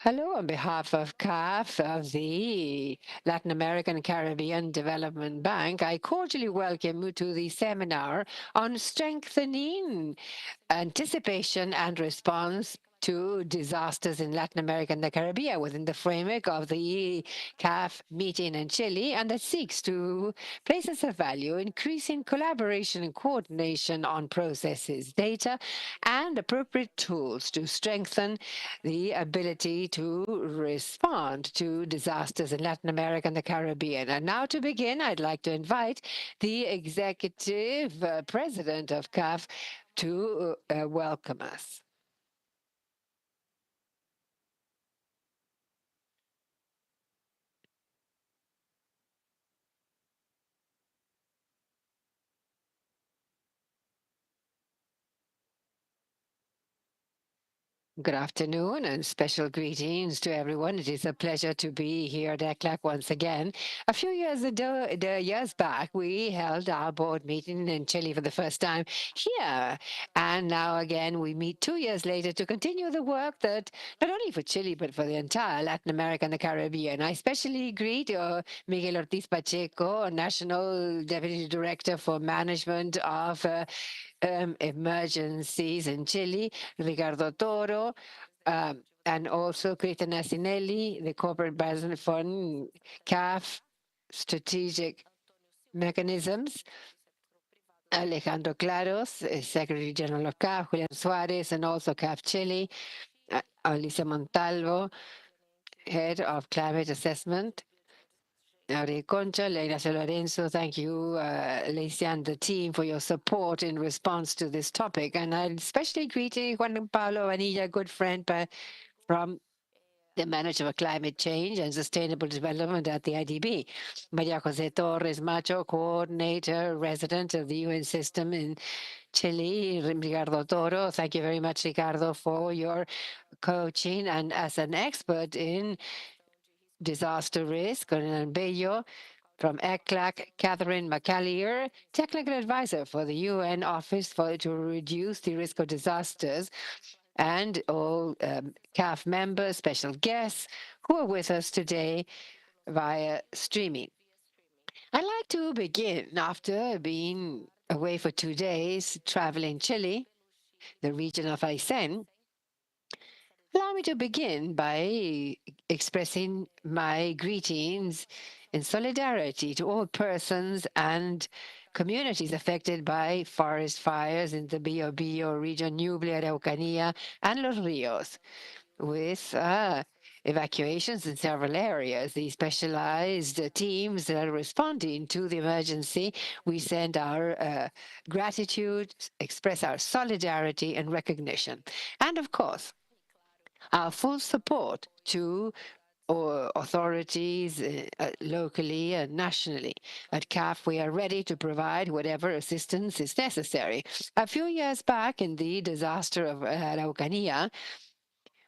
Hello, on behalf of CAF, of the Latin American Caribbean Development Bank, I cordially welcome you to the seminar on strengthening anticipation and response to disasters in Latin America and the Caribbean within the framework of the CAF meeting in Chile, and that seeks to place as a value increasing collaboration and coordination on processes, data, and appropriate tools to strengthen the ability to respond to disasters in Latin America and the Caribbean. And now to begin, I'd like to invite the executive president of CAF to welcome us. Good afternoon and special greetings to everyone. It is a pleasure to be here at ECLAC once again. A few years ago, the years back, we held our board meeting in Chile for the first time here. And now again, we meet 2 years later to continue the work that not only for Chile, but for the entire Latin America and the Caribbean. I especially greet Miguel Ortiz Pacheco, National Deputy Director for Management of Emergencies in Chile, Ricardo Toro, and also Krita Nasinelli, the Corporate President for CAF Strategic Mechanisms, Alejandro Claros, Secretary General of CAF, Julian Suarez, and also CAF Chile, Alicia Montalvo, Head of Climate Assessment, Ari Concha, Ignacio Lorenzo, thank you, Alicia and the team for your support in response to this topic. And I especially greet Juan Pablo Vanilla, good friend from the Manager of Climate Change and Sustainable Development at the IDB. Maria Jose Torres Macho, Coordinator, Resident of the UN System in Chile. Ricardo Toro, thank you very much, Ricardo, for your coaching and as an expert in disaster risk. And Bello from ECLAC, Catherine McAllier, Technical Advisor for the UN Office to Reduce the Risk of Disasters, and all CAF members, special guests who are with us today via streaming. I'd like to begin after being away for 2 days, traveling Chile, the region of Aysén. Allow me to begin by expressing my greetings in solidarity to all persons and communities affected by forest fires in the Biobío region, Ñuble, Araucanía, and Los Ríos, with evacuations in several areas. The specialized teams that are responding to the emergency, we send our gratitude, express our solidarity and recognition. And of course, our full support to authorities locally and nationally. At CAF, we are ready to provide whatever assistance is necessary. A few years back, in the disaster of Araucanía,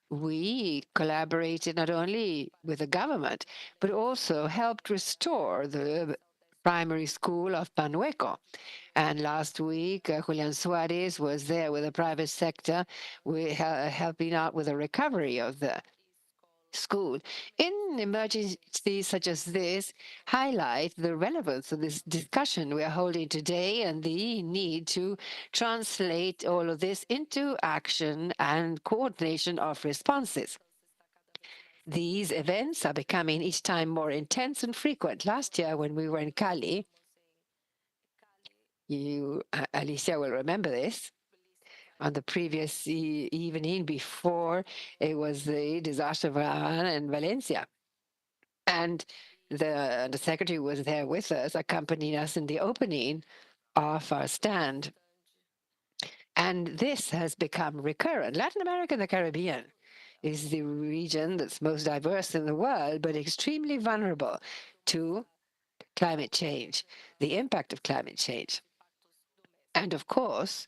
we collaborated not only with the government, but also helped restore the primary school of Panueco. And last week, Julian Suarez was there with the private sector, helping out with the recovery of the school. In emergencies such as this, highlight the relevance of this discussion we are holding today and the need to translate all of this into action and coordination of responses. These events are becoming each time more intense and frequent. Last year, when we were in Cali, Alicia, will remember this. On the previous evening before it was the disaster of Havana and Valencia. And the secretary was there with us, accompanying us in the opening of our stand. And this has become recurrent. Latin America and the Caribbean is the region that's most diverse in the world, but extremely vulnerable to climate change, the impact of climate change. And of course,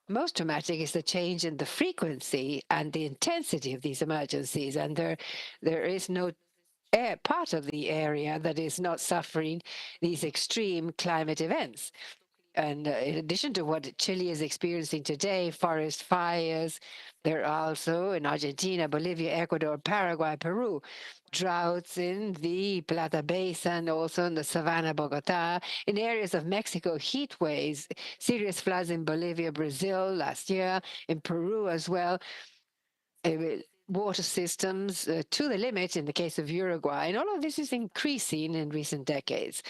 most dramatic is the change in the frequency and the intensity of these emergencies. And there is no part of the area that is not suffering these extreme climate events. And in addition to what Chile is experiencing today, forest fires, there are also in Argentina, Bolivia, Ecuador, Paraguay, Peru, droughts in the Plata Basin, also in the Savannah, Bogota, in areas of Mexico, heat waves, serious floods in Bolivia, Brazil last year, in Peru as well, uh, water systems to the limit in the case of Uruguay. And all of this is increasing in recent decades.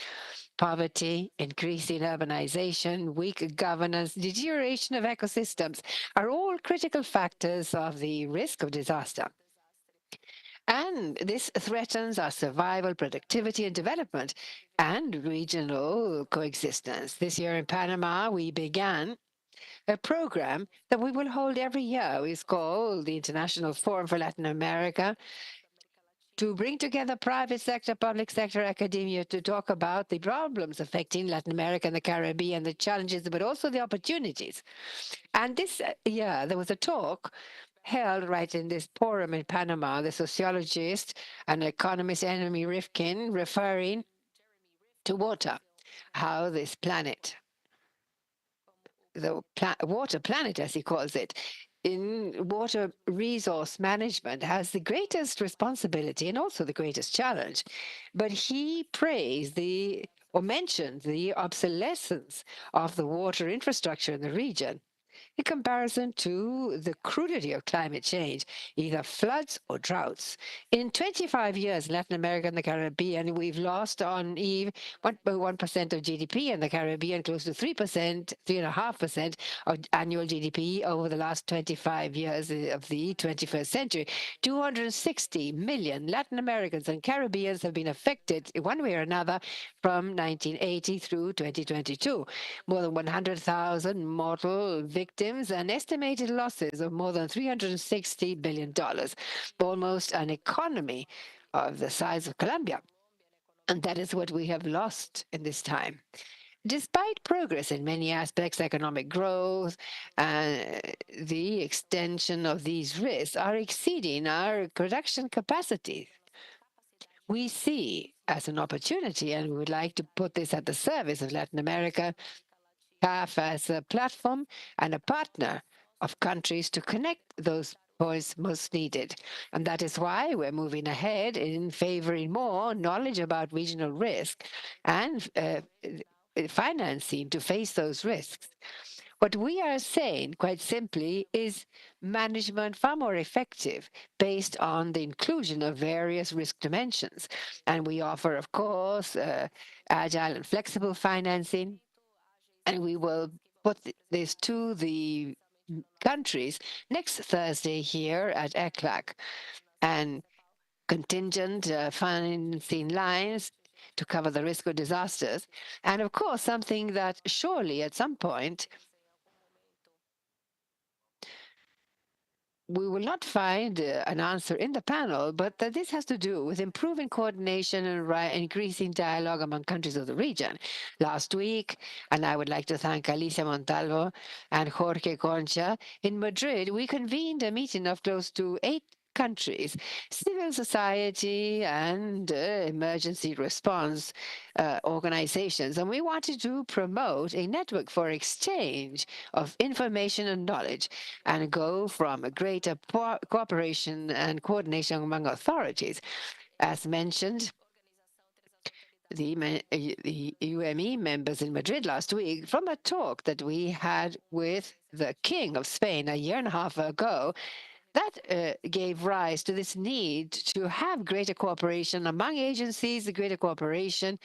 Poverty, increasing urbanization, weak governance, deterioration of ecosystems are all critical factors of the risk of disaster. And this threatens our survival, productivity, and development, and regional coexistence. This year in Panama, we began a program that we will hold every year. It's called the International Forum for Latin America, to bring together private sector, public sector, academia to talk about the problems affecting Latin America and the Caribbean, the challenges, but also the opportunities. And this year, there was a talk held right in this forum in Panama, the sociologist and economist Enemy Rifkin referring to water, how this planet, the water planet, as he calls it, in water resource management has the greatest responsibility and also the greatest challenge. But he praised or mentioned the obsolescence of the water infrastructure in the region in comparison to the crudity of climate change, either floods or droughts. In 25 years, Latin America and the Caribbean, we've lost on Eve 1% of GDP, and the Caribbean close to 3%, 3.5% of annual GDP over the last 25 years of the 21st century. 260 million Latin Americans and Caribbeans have been affected in one way or another from 1980 through 2022. More than 100,000 mortal victims and estimated losses of more than $360 billion, almost an economy of the size of Colombia. And that is what we have lost in this time. Despite progress in many aspects, economic growth and the extension of these risks are exceeding our production capacity. We see as an opportunity, and we would like to put this at the service of Latin America, CAF as a platform and a partner of countries to connect those points most needed. And that is why we're moving ahead in favoring more knowledge about regional risk and financing to face those risks. What we are saying, quite simply, is management far more effective based on the inclusion of various risk dimensions. And we offer, of course, agile and flexible financing, and we will put this to the countries next Thursday here at ECLAC, and contingent financing lines to cover the risk of disasters. And of course, something that surely at some point we will not find an answer in the panel, but that this has to do with improving coordination and increasing dialogue among countries of the region. Last week, and I would like to thank Alicia Montalvo and Jorge Concha, in Madrid, we convened a meeting of close to 8 countries, civil society and emergency response organizations. And we wanted to promote a network for exchange of information and knowledge and go from a greater cooperation and coordination among authorities. As mentioned, the UME members in Madrid last week, from a talk that we had with the King of Spain a year and a half ago, that gave rise to this need to have greater cooperation among agencies, greater cooperation,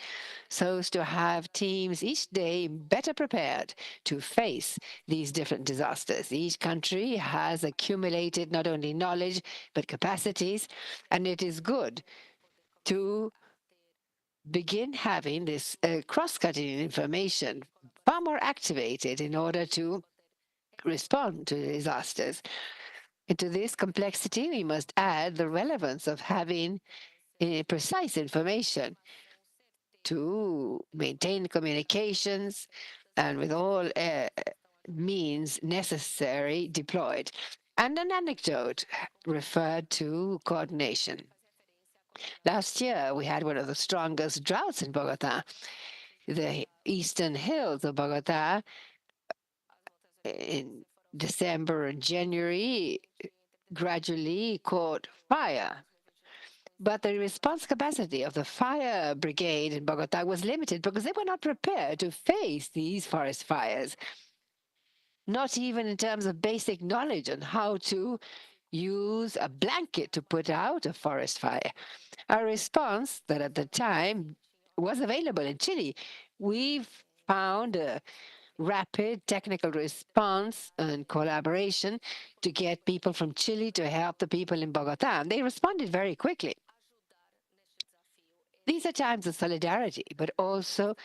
so as to have teams each day better prepared to face these different disasters. Each country has accumulated not only knowledge, but capacities, and it is good to begin having this cross-cutting information far more activated in order to respond to disasters. Into this complexity, we must add the relevance of having precise information to maintain communications and with all means necessary deployed. And an anecdote referred to coordination. Last year, we had one of the strongest droughts in Bogota. The eastern hills of Bogota in December and January gradually caught fire. But the response capacity of the fire brigade in Bogota was limited because they were not prepared to face these forest fires, not even in terms of basic knowledge on how to use a blanket to put out a forest fire. A response that at the time was available in Chile. We've found a rapid technical response and collaboration to get people from Chile to help the people in Bogota. And they responded very quickly. These are times of solidarity, but also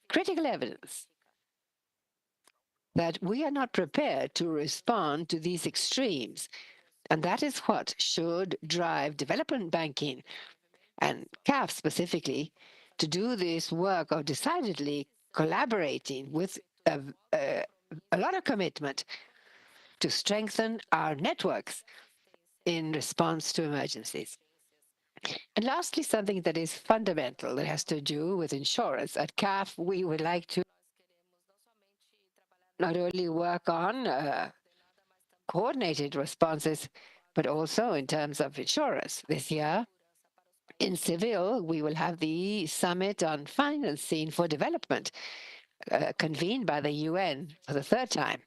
critical evidence that we are not prepared to respond to these extremes. And that is what should drive development banking and CAF specifically to do this work of decidedly collaborating with a lot of commitment to strengthen our networks in response to emergencies. And lastly, something that is fundamental that has to do with insurance. At CAF, we would like to not only work on coordinated responses, but also in terms of insurance. This year, in Seville, we will have the Summit on Financing for Development, convened by the UN for the third time,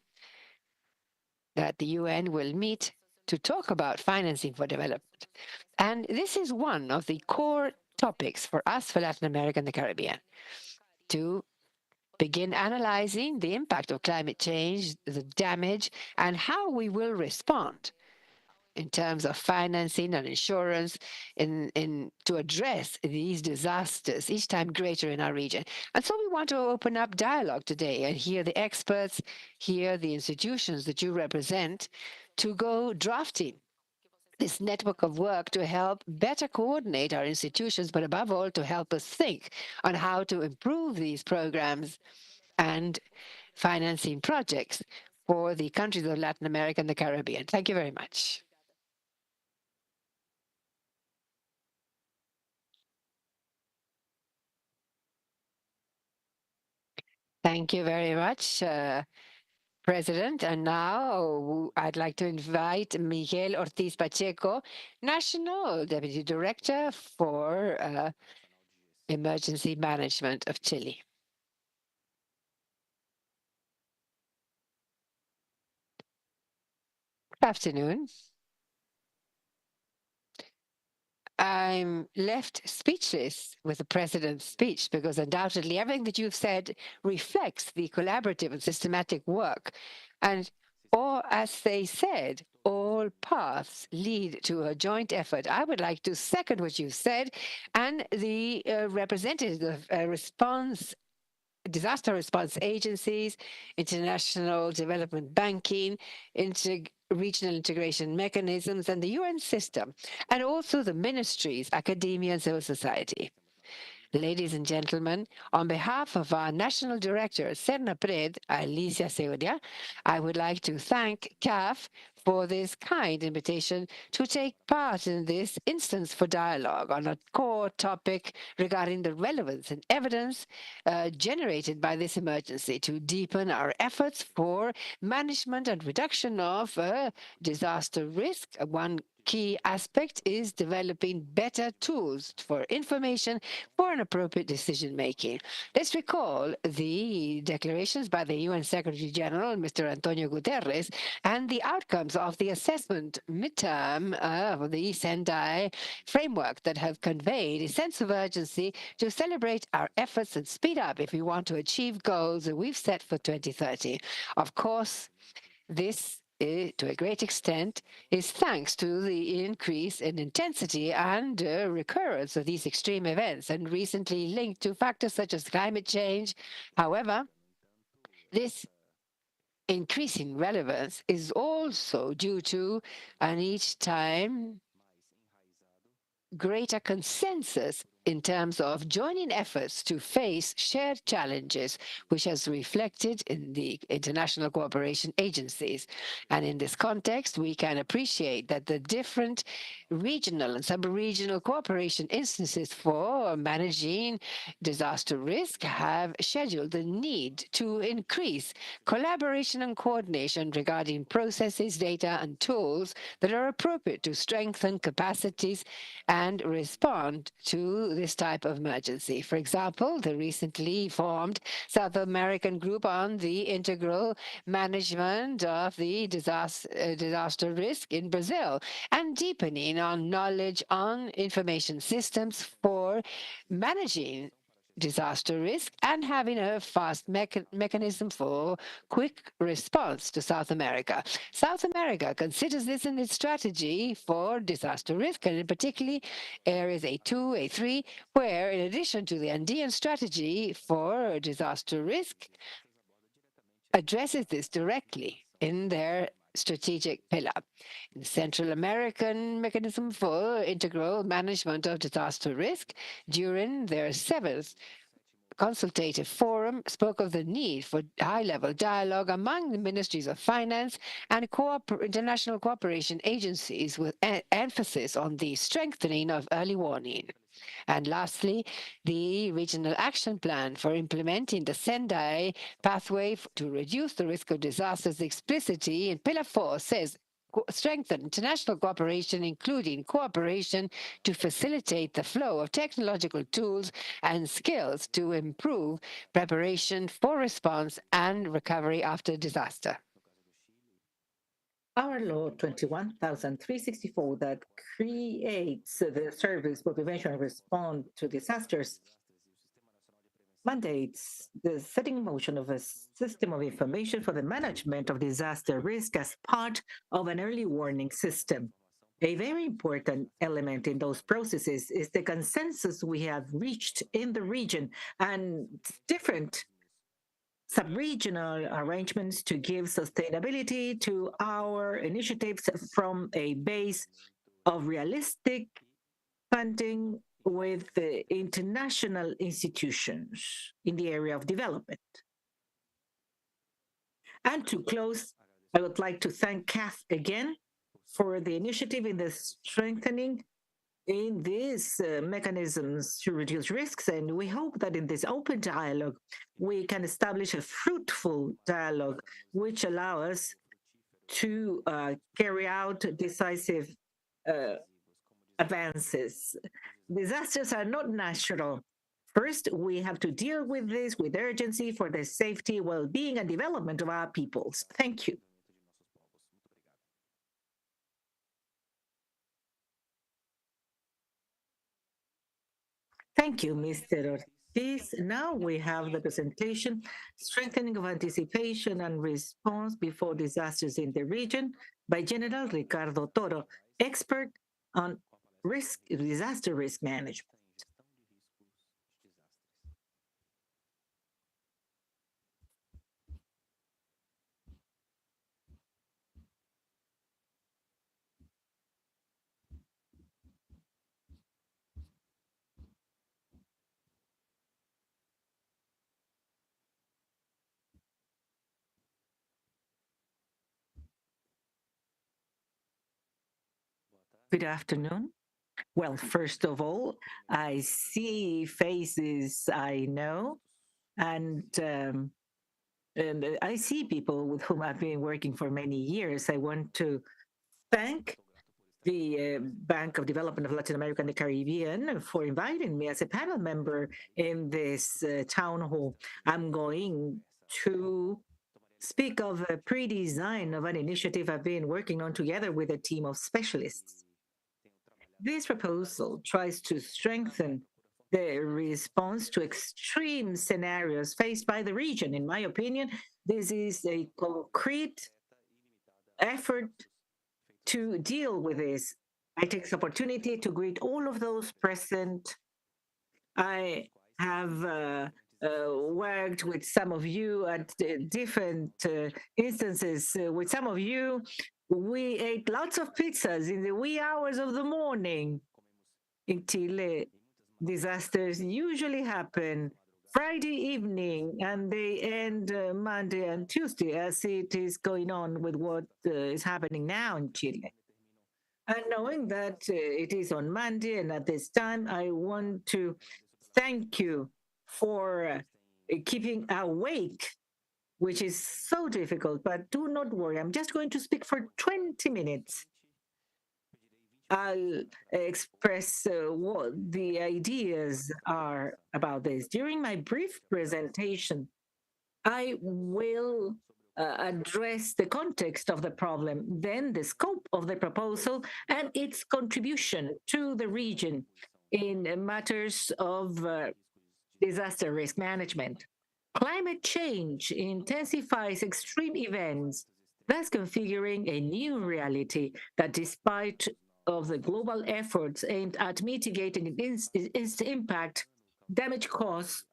that the UN will meet to talk about financing for development. And this is one of the core topics for us for Latin America and the Caribbean, to begin analyzing the impact of climate change, the damage, and how we will respond in terms of financing and insurance to address these disasters, each time greater in our region. And so we want to open up dialogue today and hear the experts, hear the institutions that you represent, to go drafting this network of work to help better coordinate our institutions, but above all, to help us think on how to improve these programs and financing projects for the countries of Latin America and the Caribbean. Thank you very much. Thank you very much, President. And now I'd like to invite Miguel Ortiz Pacheco, National Deputy Director for Emergency Management of Chile. Good afternoon. I'm left speechless with the president's speech because undoubtedly everything that you've said reflects the collaborative and systematic work. And, or as they said, all paths lead to a joint effort. I would like to second what you said, and the representative response disaster response agencies, international development banking, regional integration mechanisms, and the UN system, and also the ministries, academia, and civil society. Ladies and gentlemen, on behalf of our National Director, Pred, Alicia Seuria, I would like to thank CAF for this kind invitation to take part in this instance for dialogue on a core topic regarding the relevance and evidence generated by this emergency to deepen our efforts for management and reduction of disaster risk. One key aspect is developing better tools for information for an appropriate decision making. Let's recall the declarations by the UN Secretary General, Mr. Antonio Guterres, and the outcomes of the assessment midterm of the Sendai framework that have conveyed a sense of urgency to celebrate our efforts and speed up if we want to achieve goals that we've set for 2030. Of course, this, to a great extent, is thanks to the increase in intensity and recurrence of these extreme events, and recently linked to factors such as climate change. However, this increasing relevance is also due to, and each time, greater consensus in terms of joining efforts to face shared challenges, which has reflected in the international cooperation agencies. And in this context, we can appreciate that the different regional and sub-regional cooperation instances for managing disaster risk have scheduled the need to increase collaboration and coordination regarding processes, data, and tools that are appropriate to strengthen capacities and respond to this type of emergency. For example, the recently formed South American Group on the Integral Management of the Disaster Risk in Brazil, and deepening on knowledge on information systems for managing disaster risk and having a fast mechanism for quick response to South America. South America considers this in its strategy for disaster risk, and in particularly areas A2, A3, where in addition to the Andean strategy for disaster risk, addresses this directly in their strategic pillar. The Central American Mechanism for Integral Management of Disaster Risk, during their seventh consultative forum, spoke of the need for high-level dialogue among the ministries of finance and international cooperation agencies, with emphasis on the strengthening of early warning. And lastly, the regional action plan for implementing the Sendai pathway to reduce the risk of disasters explicitly in Pillar 4 says strengthen international cooperation, including cooperation to facilitate the flow of technological tools and skills to improve preparation for response and recovery after disaster. Our Law 21,364 that creates the Service for Prevention and Response to Disasters mandates the setting in motion of a system of information for the management of disaster risk as part of an early warning system. A very important element in those processes is the consensus we have reached in the region and different sub-regional arrangements to give sustainability to our initiatives from a base of realistic funding with the international institutions in the area of development. And to close, I would like to thank Kath again for the initiative in the strengthening in these mechanisms to reduce risks. And we hope that in this open dialogue, we can establish a fruitful dialogue which allow us to carry out decisive advances. Disasters are not natural. First, we have to deal with this with urgency for the safety, well-being, and development of our peoples. Thank you. Thank you, Mr. Ortiz. Now we have the presentation, Strengthening of Anticipation and Response Before Disasters in the Region by General Ricardo Toro, expert on disaster risk management. Good afternoon. Well, first of all, I see faces I know, and I see people with whom I've been working for many years. I want to thank the Bank of Development of Latin America and the Caribbean for inviting me as a panel member in this town hall. I'm going to speak of a pre-design of an initiative I've been working on together with a team of specialists. This proposal tries to strengthen the response to extreme scenarios faced by the region. In my opinion, this is a concrete effort to deal with this. I take this opportunity to greet all of those present. I have worked with some of you at different instances. With some of you, we ate lots of pizzas in the wee hours of the morning in Chile. disasters usually happen Friday evening and they end Monday and Tuesday, as it is going on with what is happening now in Chile. And knowing that it is on Monday and at this time, I want to thank you for keeping awake, which is so difficult. But do not worry, I'm just going to speak for 20 minutes. I'll express what the ideas are about this. During my brief presentation, I will address the context of the problem, then the scope of the proposal and its contribution to the region in matters of disaster risk management. Climate change intensifies extreme events, thus configuring a new reality that, despite of the global efforts aimed at mitigating its impact, damage caused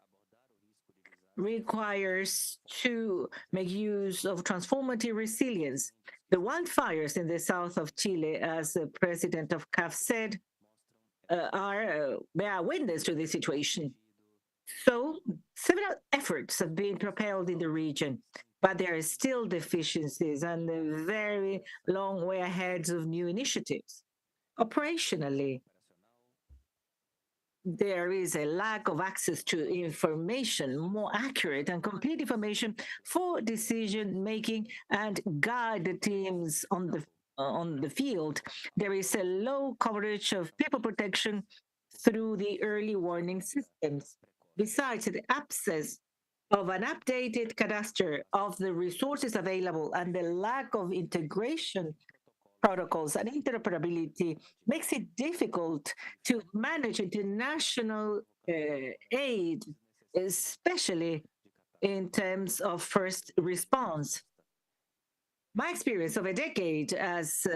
requires to make use of transformative resilience. The wildfires in the south of Chile, as the president of CAF said, they are witness to this situation. So several efforts have been propelled in the region, but there are still deficiencies and a very long way ahead of new initiatives. Operationally, there is a lack of access to information, more accurate and complete information for decision making and guide the teams on the field. There is a low coverage of people protection through the early warning systems. Besides, the absence of an updated cadastre of the resources available and the lack of integration protocols and interoperability makes it difficult to manage international aid, especially in terms of first response. My experience of a decade as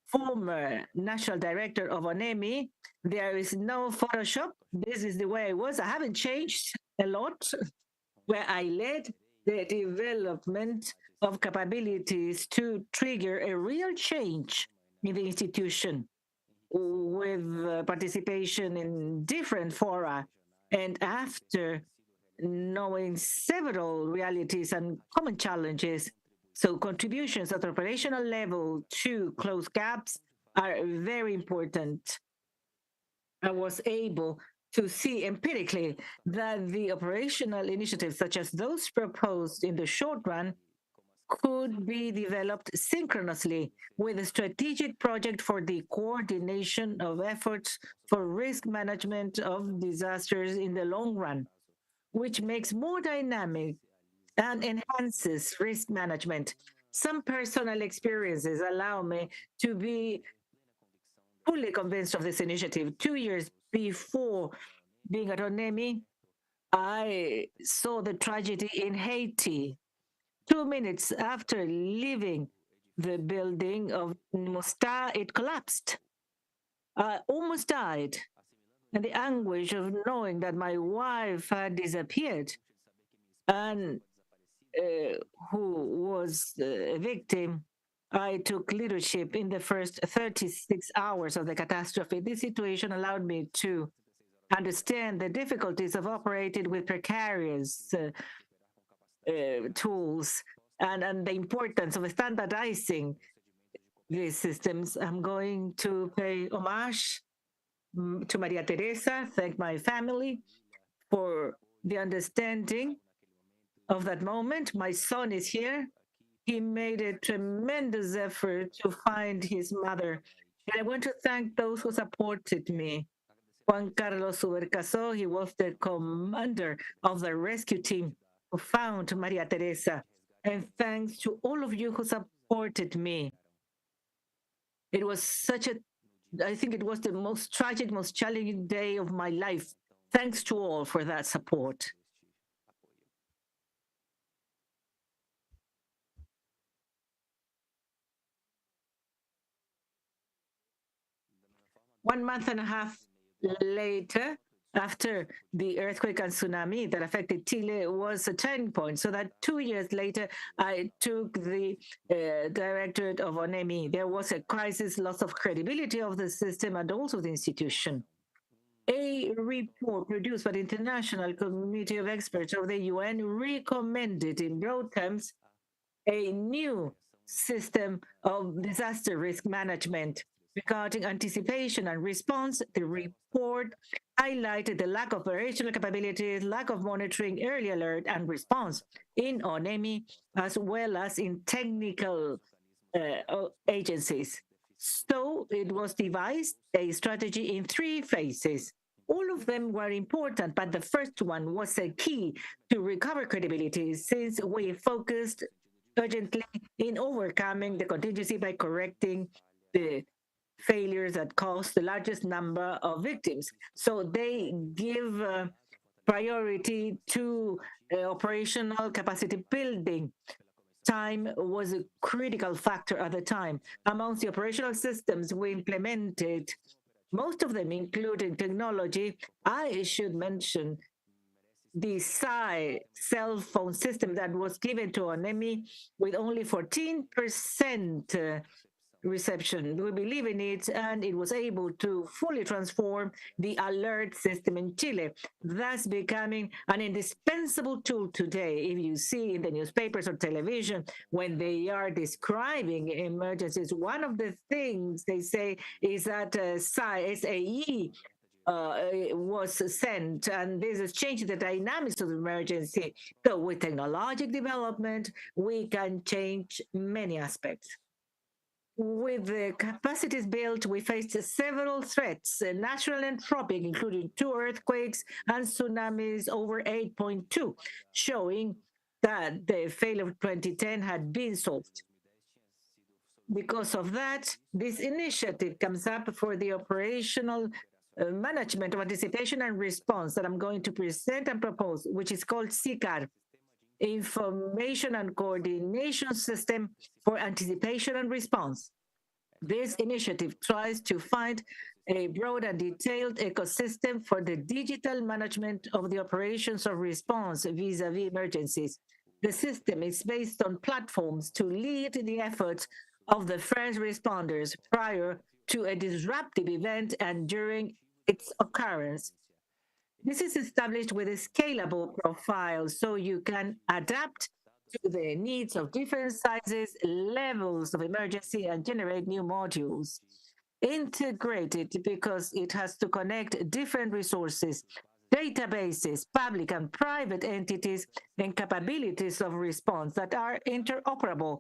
former national director of ONEMI, there is no Photoshop. This is the way I was. I haven't changed a lot, where I led the development of capabilities to trigger a real change in the institution with participation in different fora. And after knowing several realities and common challenges, so contributions at the operational level to close gaps are very important. I was able to see empirically that the operational initiatives, such as those proposed in the short run, could be developed synchronously with a strategic project for the coordination of efforts for risk management of disasters in the long run, which makes more dynamic and enhances risk management. Some personal experiences allow me to be fully convinced of this initiative. 2 years before being at ONEMI, I saw the tragedy in Haiti. 2 minutes after leaving the building of Mostar, it collapsed. I almost died. And the anguish of knowing that my wife had disappeared and who was a victim, I took leadership in the first 36 hours of the catastrophe. This situation allowed me to understand the difficulties of operating with precarious tools and the importance of standardizing these systems. I'm going to pay homage to Maria Teresa, thank my family for the understanding of that moment. My son is here. He made a tremendous effort to find his mother. And I want to thank those who supported me. Juan Carlos Ubercaso, he was the commander of the rescue team who found Maria Teresa. And thanks to all of you who supported me. It was such a, I think it was the most tragic, most challenging day of my life. Thanks to all for that support. 1 month and a half later, after the earthquake and tsunami that affected Chile, was a turning point. So that 2 years later, I took the directorate of ONEMI. There was a crisis, loss of credibility of the system and also the institution. A report produced by the International Committee of Experts of the UN recommended in broad terms a new system of disaster risk management. Regarding anticipation and response, the report highlighted the lack of operational capabilities, lack of monitoring, early alert, and response in ONEMI, as well as in technical agencies. So it was devised a strategy in three phases. All of them were important, but the first one was a key to recover credibility since we focused urgently in overcoming the contingency by correcting the failures that caused the largest number of victims. So they give priority to operational capacity building. Time was a critical factor at the time. Amongst the operational systems we implemented, most of them including technology, I should mention the cell phone system that was given to ONEMI with only 14% reception. We believe in it, and it was able to fully transform the alert system in Chile, thus becoming an indispensable tool today. If you see in the newspapers or television, when they are describing emergencies, one of the things they say is that SAE was sent, and this has changed the dynamics of the emergency. So, with technological development, we can change many aspects. With the capacities built, we faced several threats, natural and tropic, including two earthquakes and tsunamis over 8.2, showing that the failure of 2010 had been solved. Because of that, this initiative comes up for the operational management of anticipation and response that I'm going to present and propose, which is called SICAR, Information and Coordination System for Anticipation and Response. This initiative tries to find a broad and detailed ecosystem for the digital management of the operations of response vis-a-vis emergencies. The system is based on platforms to lead the efforts of the first responders prior to a disruptive event and during its occurrence. This is established with a scalable profile so you can adapt to the needs of different sizes, levels of emergency, and generate new modules. Integrated because it has to connect different resources, databases, public and private entities, and capabilities of response that are interoperable.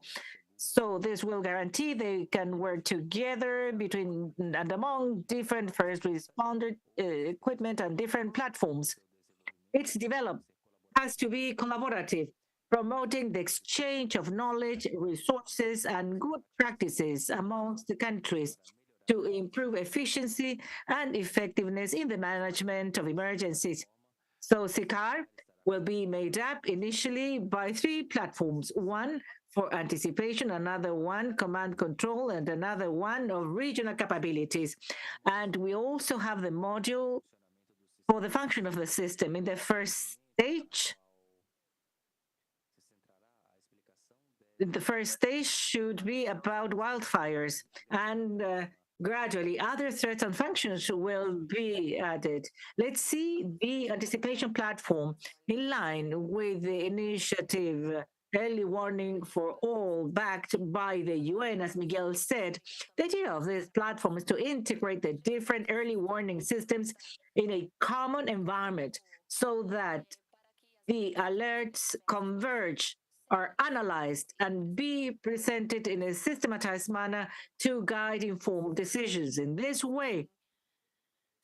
So this will guarantee they can work together between and among different first responder equipment and different platforms. Its development has to be collaborative, promoting the exchange of knowledge, resources, and good practices amongst the countries to improve efficiency and effectiveness in the management of emergencies. So SICAR will be made up initially by three platforms: one for anticipation, another one command control, and another one of regional capabilities. And we also have the module for the function of the system. In the first stage, the first stage should be about wildfires, and gradually other threats and functions will be added. Let's see the anticipation platform in line with the initiative early warning for all backed by the UN, as Miguel said. The idea of this platform is to integrate the different early warning systems in a common environment so that the alerts converge, are analyzed, and be presented in a systematized manner to guide informed decisions. In this way,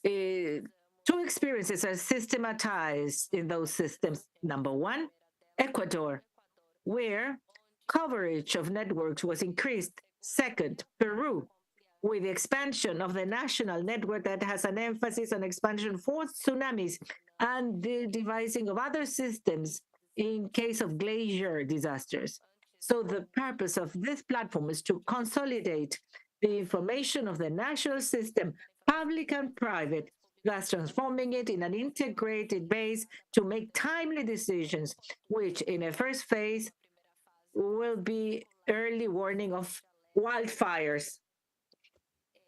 two experiences are systematized in those systems. Number one, Ecuador, where coverage of networks was increased. Second, Peru, with the expansion of the national network that has an emphasis on expansion for tsunamis and the devising of other systems in case of glacier disasters. So the purpose of this platform is to consolidate the information of the national system, public and private, thus transforming it in an integrated base to make timely decisions, which in a first phase will be early warning of wildfires.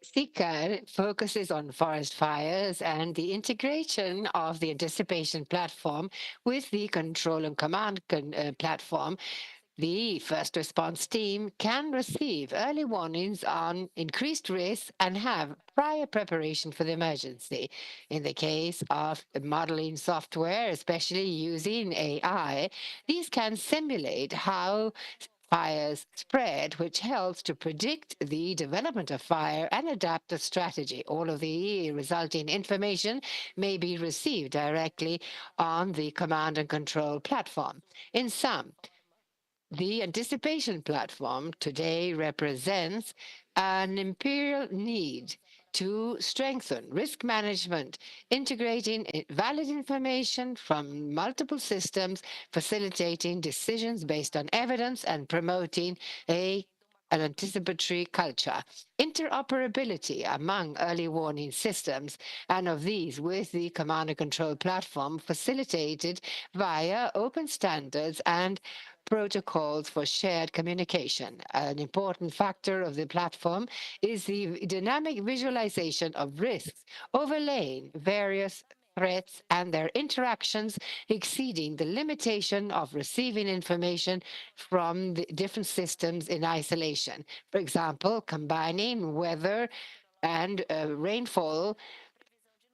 SICA focuses on forest fires and the integration of the anticipation platform with the control and command platform. The first response team can receive early warnings on increased risks and have prior preparation for the emergency. In the case of modeling software, especially using AI, these can simulate how fires spread, which helps to predict the development of fire and adapt a strategy. All of the resulting information may be received directly on the command and control platform. In sum, the anticipation platform today represents an imperial need to strengthen risk management, integrating valid information from multiple systems, facilitating decisions based on evidence, and promoting an anticipatory culture. Interoperability among early warning systems and of these with the command and control platform facilitated via open standards and protocols for shared communication. An important factor of the platform is the dynamic visualization of risks, overlaying various threats and their interactions exceeding the limitation of receiving information from the different systems in isolation. For example, combining weather and rainfall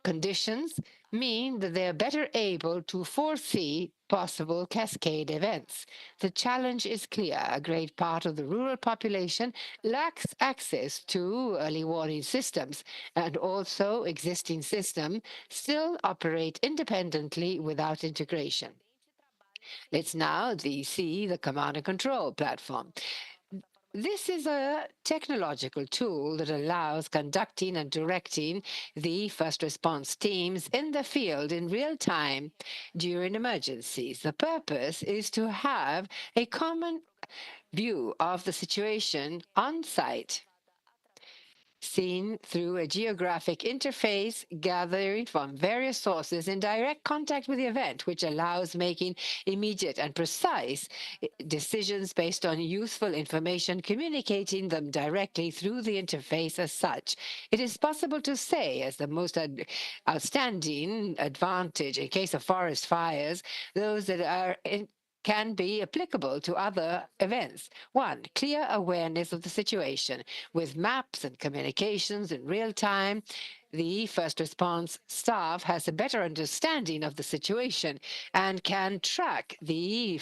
conditions mean that they are better able to foresee possible cascade events. The challenge is clear. A great part of the rural population lacks access to early warning systems, and also existing systems still operate independently without integration. Let's now see the command and control platform. This is a technological tool that allows conducting and directing the first response teams in the field in real time during emergencies. The purpose is to have a common view of the situation on site, seen through a geographic interface gathering from various sources in direct contact with the event, which allows making immediate and precise decisions based on useful information, communicating them directly through the interface as such. It is possible to say, as the most outstanding advantage in case of forest fires, those that are can be applicable to other events. One, clear awareness of the situation with maps and communications in real time. The first response staff has a better understanding of the situation and can track the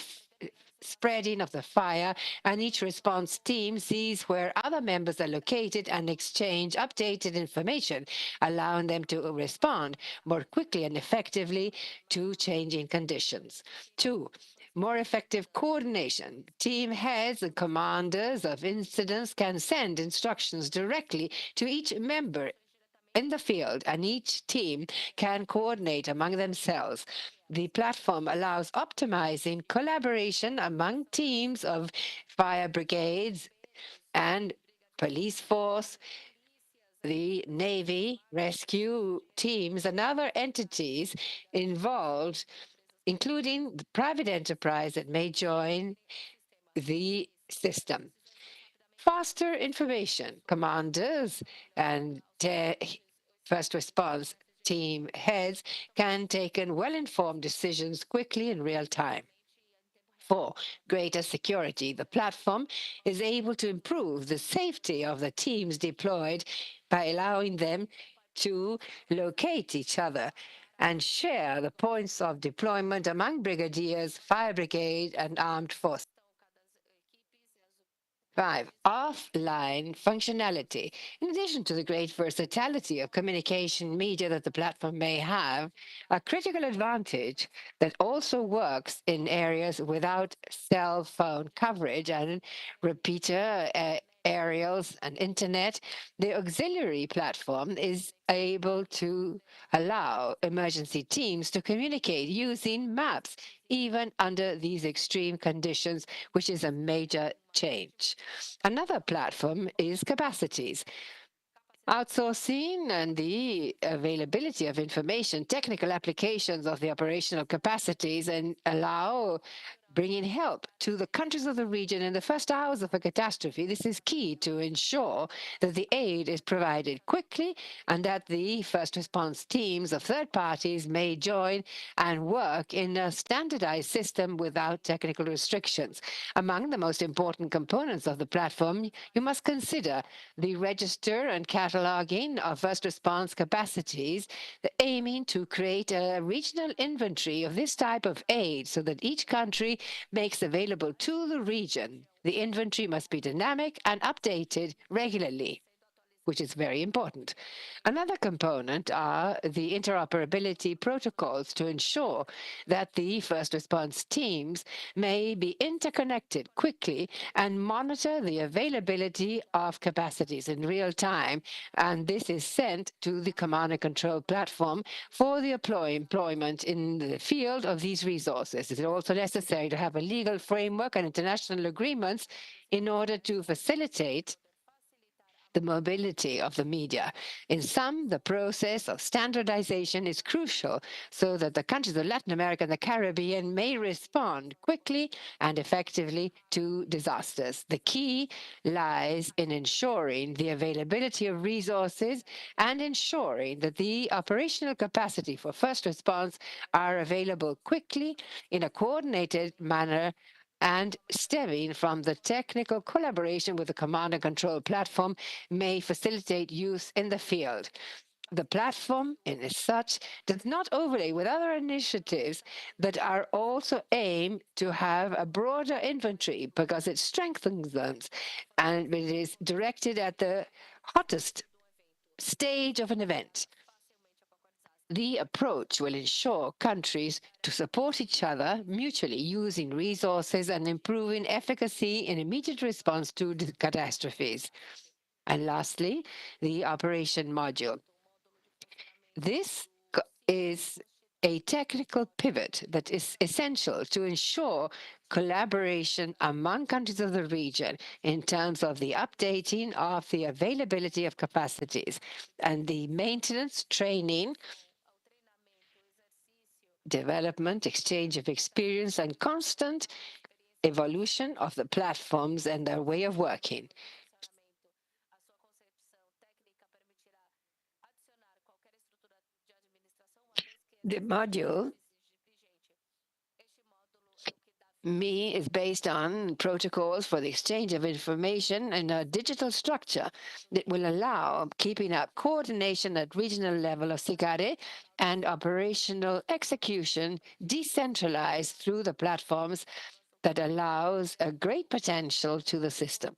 spreading of the fire, and each response team sees where other members are located and exchange updated information, allowing them to respond more quickly and effectively to changing conditions. Two, more effective coordination. Team heads and commanders of incidents can send instructions directly to each member in the field, and each team can coordinate among themselves. The platform allows optimizing collaboration among teams of fire brigades and police force, the Navy, rescue teams, and other entities involved, including the private enterprise that may join the system. Faster information. Commanders and first response team heads can take well-informed decisions quickly in real time. For greater security, the platform is able to improve the safety of the teams deployed by allowing them to locate each other and share the points of deployment among brigadiers, fire brigade, and armed forces. Five, offline functionality. In addition to the great versatility of communication media that the platform may have, a critical advantage that also works in areas without cell phone coverage and repeater aerials and internet, the auxiliary platform is able to allow emergency teams to communicate using maps, even under these extreme conditions, which is a major change. Another platform is capacities. Outsourcing and the availability of information, technical applications of the operational capacities, and allow bringing help to the countries of the region in the first hours of a catastrophe. This is key to ensure that the aid is provided quickly and that the first response teams of third parties may join and work in a standardized system without technical restrictions. Among the most important components of the platform, you must consider the register and cataloging of first response capacities, aiming to create a regional inventory of this type of aid so that each country makes available to the region. The inventory must be dynamic and updated regularly, which is very important. Another component are the interoperability protocols to ensure that the first response teams may be interconnected quickly and monitor the availability of capacities in real time. And this is sent to the command and control platform for the employment in the field of these resources. It is also necessary to have a legal framework and international agreements in order to facilitate the mobility of the media. In sum, the process of standardization is crucial so that the countries of Latin America and the Caribbean may respond quickly and effectively to disasters. The key lies in ensuring the availability of resources and ensuring that the operational capacity for first response are available quickly in a coordinated manner and stemming from the technical collaboration with the command and control platform may facilitate use in the field. The platform, in as such, does not overlay with other initiatives that are also aimed to have a broader inventory because it strengthens them and it is directed at the hottest stage of an event. The approach will ensure countries to support each other mutually using resources and improving efficacy in immediate response to catastrophes. And lastly, the operation module. This is a technical pivot that is essential to ensure collaboration among countries of the region in terms of the updating of the availability of capacities and the maintenance, training, development, exchange of experience, and constant evolution of the platforms and their way of working. The module Me is based on protocols for the exchange of information and a digital structure that will allow keeping up coordination at regional level of SICARE and operational execution decentralized through the platforms that allows a great potential to the system.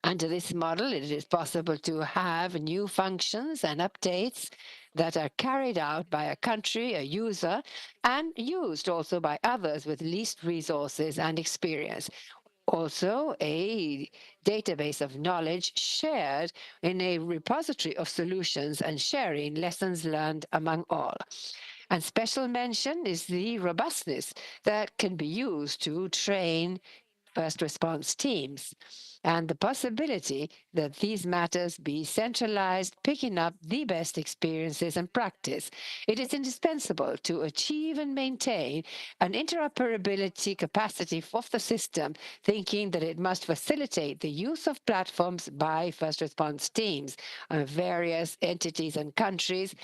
Under this model, it is possible to have new functions and updates that are carried out by a country, a user, and used also by others with least resources and experience. Also, a database of knowledge shared in a repository of solutions and sharing lessons learned among all. And special mention is the robustness that can be used to train first response teams, and the possibility that these matters be centralized, picking up the best experiences and practice. It is indispensable to achieve and maintain an interoperability capacity of the system, thinking that it must facilitate the use of platforms by first response teams of various entities and countries,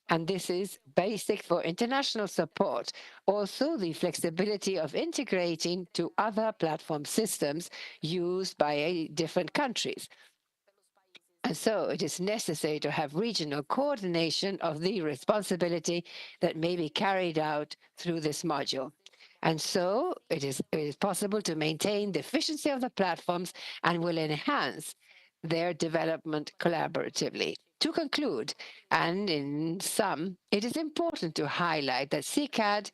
and this is basic for international support. Also, the flexibility of integrating to other platform systems used by different countries. And so it is necessary to have regional coordination of the responsibility that may be carried out through this module. And so it is possible to maintain the efficiency of the platforms and will enhance their development collaboratively. To conclude, and in sum, it is important to highlight that CCAD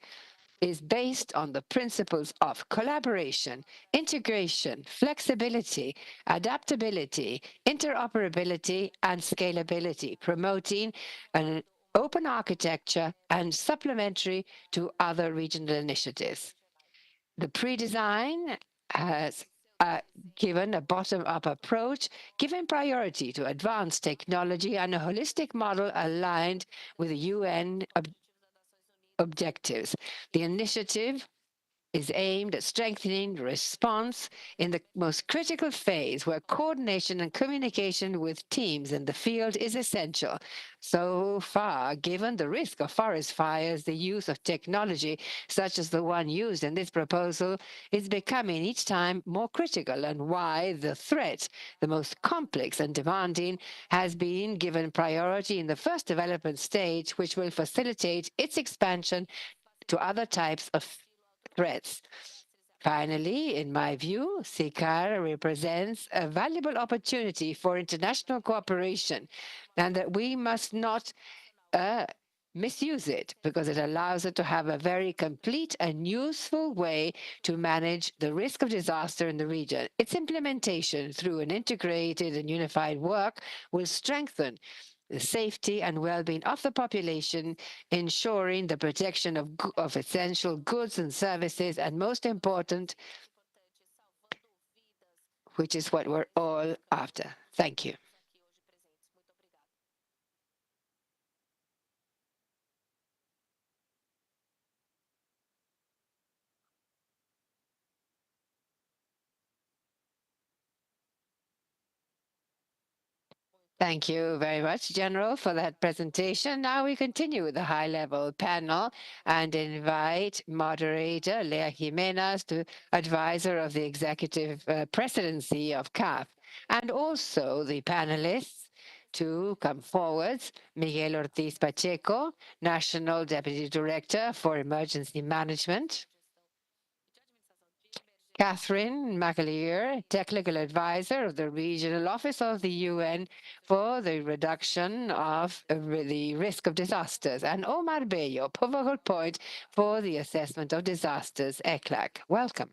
is based on the principles of collaboration, integration, flexibility, adaptability, interoperability, and scalability, promoting an open architecture and supplementary to other regional initiatives. The pre-design has given a bottom-up approach, giving priority to advanced technology and a holistic model aligned with the UN objectives. The initiative is aimed at strengthening response in the most critical phase where coordination and communication with teams in the field is essential. So far, given the risk of forest fires, the use of technology such as the one used in this proposal is becoming each time more critical, and why the threat, the most complex and demanding, has been given priority in the first development stage, which will facilitate its expansion to other types of threats. Finally, in my view, SICAR represents a valuable opportunity for international cooperation, and that we must not uh, misuse it, because it allows it to have a very complete and useful way to manage the risk of disaster in the region. Its implementation through an integrated and unified work will strengthen the safety and well-being of the population, ensuring the protection of essential goods and services, and most important, which is what we're all after. Thank you. Thank you very much, General, for that presentation. Now we continue with the high-level panel and invite moderator Lea Jimenez, to advisor of the executive presidency of CAF, and also the panelists to come forward. Miguel Ortiz Pacheco, National Deputy Director for Emergency Management. Catherine McAleer, Technical Advisor of the Regional Office of the UN for the Reduction of the Risk of Disasters, and Omar Bello, Pivotal Point for the Assessment of Disasters, ECLAC. Welcome.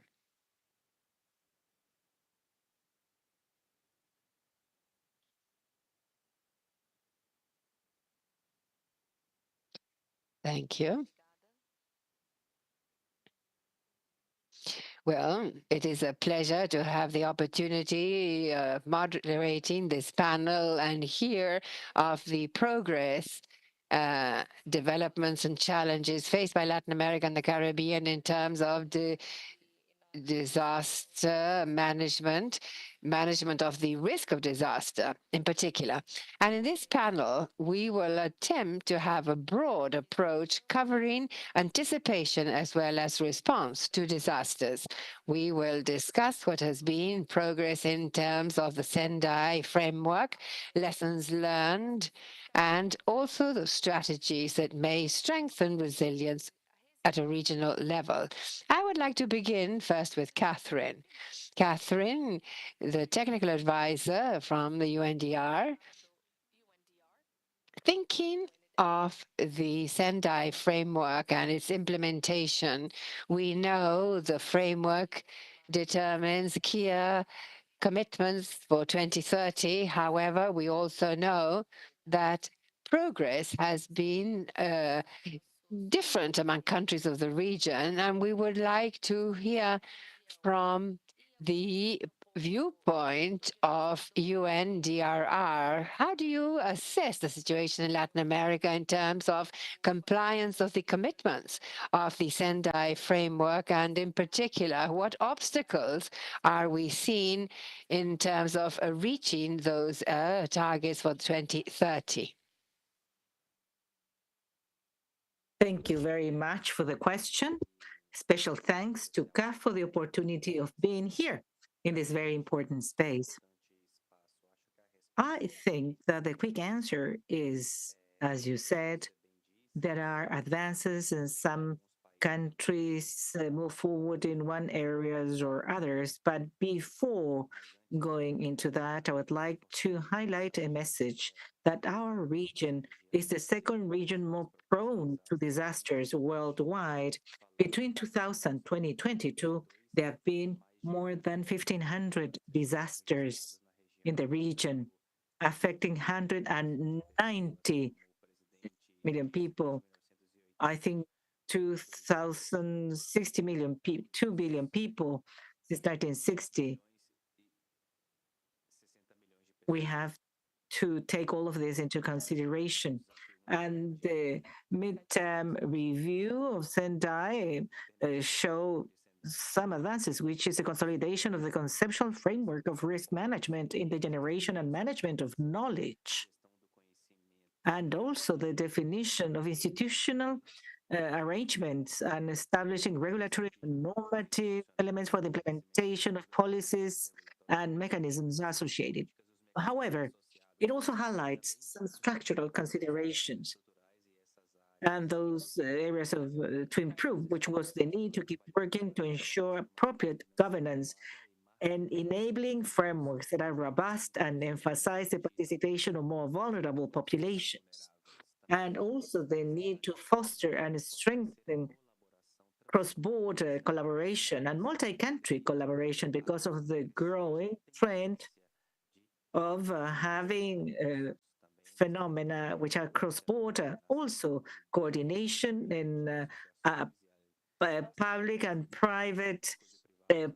Thank you. Well, it is a pleasure to have the opportunity of moderating this panel and hear of the progress, developments, and challenges faced by Latin America and the Caribbean in terms of the disaster management, management of the risk of disaster in particular. And in this panel, we will attempt to have a broad approach covering anticipation as well as response to disasters. We will discuss what has been progress in terms of the Sendai framework, lessons learned, and also the strategies that may strengthen resilience at a regional level. I would like to begin first with Catherine. Catherine, the technical advisor from the UNDR, thinking of the Sendai framework and its implementation, we know the framework determines clear commitments for 2030. However, we also know that progress has been different among countries of the region, and we would like to hear from the viewpoint of UNDRR. How do you assess the situation in Latin America in terms of compliance of the commitments of the Sendai framework? And in particular, what obstacles are we seeing in terms of reaching those targets for 2030? Thank you very much for the question. Special thanks to CAF for the opportunity of being here in this very important space. I think that the quick answer is, as you said, there are advances in some countries move forward in one areas or others. But before going into that, I would like to highlight a message that our region is the second region more prone to disasters worldwide. Between 2000 and 2022, there have been more than 1,500 disasters in the region, affecting 190 million people. I think 2,060 million people, 2 billion people since 1960. We have to take all of this into consideration. And the midterm review of Sendai show some advances, which is the consolidation of the conceptual framework of risk management in the generation and management of knowledge, and also the definition of institutional arrangements and establishing regulatory and normative elements for the implementation of policies and mechanisms associated. However, it also highlights some structural considerations and those areas to improve, which was the need to keep working to ensure appropriate governance and enabling frameworks that are robust and emphasize the participation of more vulnerable populations, and also the need to foster and strengthen cross-border collaboration and multi-country collaboration because of the growing trend of having phenomena which are cross-border. Also, coordination in public and private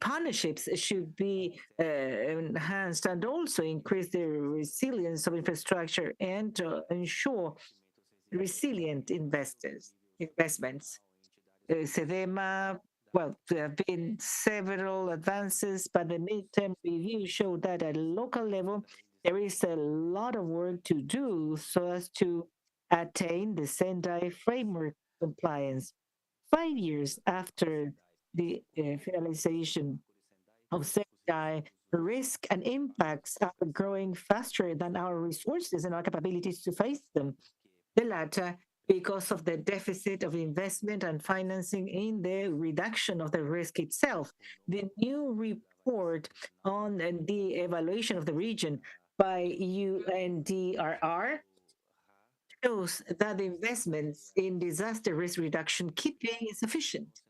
partnerships should be enhanced and also increase the resilience of infrastructure and to ensure resilient investments. SEDEMA, well, there have been several advances, but the midterm review showed that at local level, there is a lot of work to do so as to attain the Sendai framework compliance. 5 years after the finalization of Sendai, risk and impacts are growing faster than our resources and our capabilities to face them. The latter because of the deficit of investment and financing in the reduction of the risk itself. The new report on the evaluation of the region by UNDRR shows that the investments in disaster risk reduction keep being insufficient.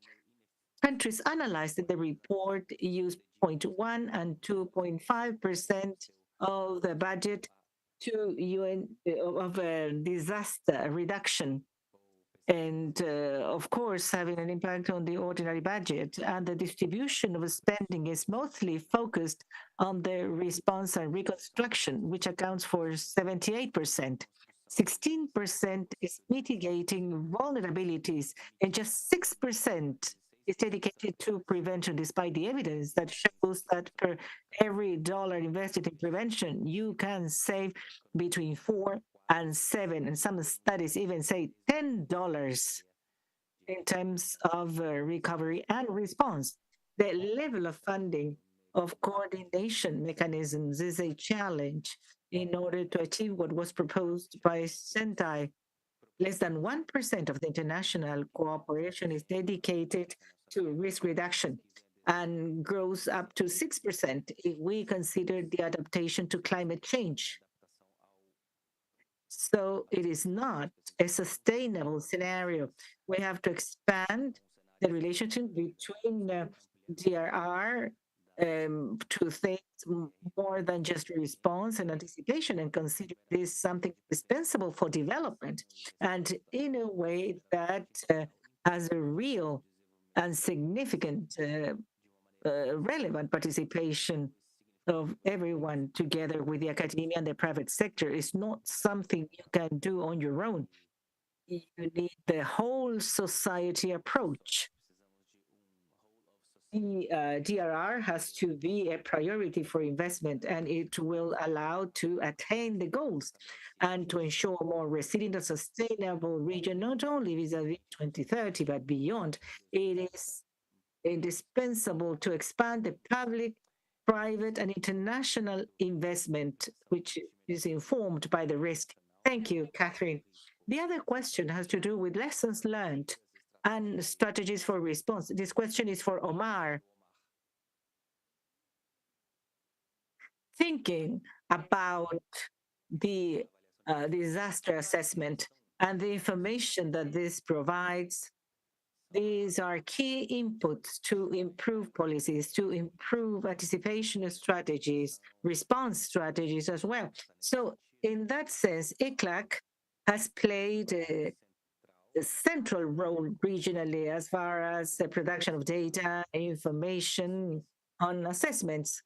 Countries analyzed in the report used 0.1 and 2.5% of the budget to UN of disaster reduction, and of course having an impact on the ordinary budget. And the distribution of spending is mostly focused on the response and reconstruction, which accounts for 78%. 16% is mitigating vulnerabilities, and just 6% is dedicated to prevention, despite the evidence that shows that per every dollar invested in prevention, you can save between 4 and 7, and some studies even say $10 in terms of recovery and response. The level of funding of coordination mechanisms is a challenge in order to achieve what was proposed by Sentai. Less than 1% of the international cooperation is dedicated to risk reduction and grows up to 6% if we consider the adaptation to climate change. So it is not a sustainable scenario. We have to expand the relationship between DRR to things more than just response and anticipation, and consider this something indispensable for development, and in a way that has a real and significant relevant participation of everyone together with the academia and the private sector is not something you can do on your own. You need the whole society approach. The DRR has to be a priority for investment, and it will allow to attain the goals and to ensure a more resilient and sustainable region, not only vis-a-vis 2030, but beyond. It is indispensable to expand the public, private, and international investment, which is informed by the risk. Thank you, Catherine. The other question has to do with lessons learned and strategies for response. This question is for Omar. Thinking about the disaster assessment and the information that this provides, these are key inputs to improve policies, to improve anticipation strategies, response strategies as well. So, in that sense, ICLAC has played a central role regionally as far as the production of data and information on assessments,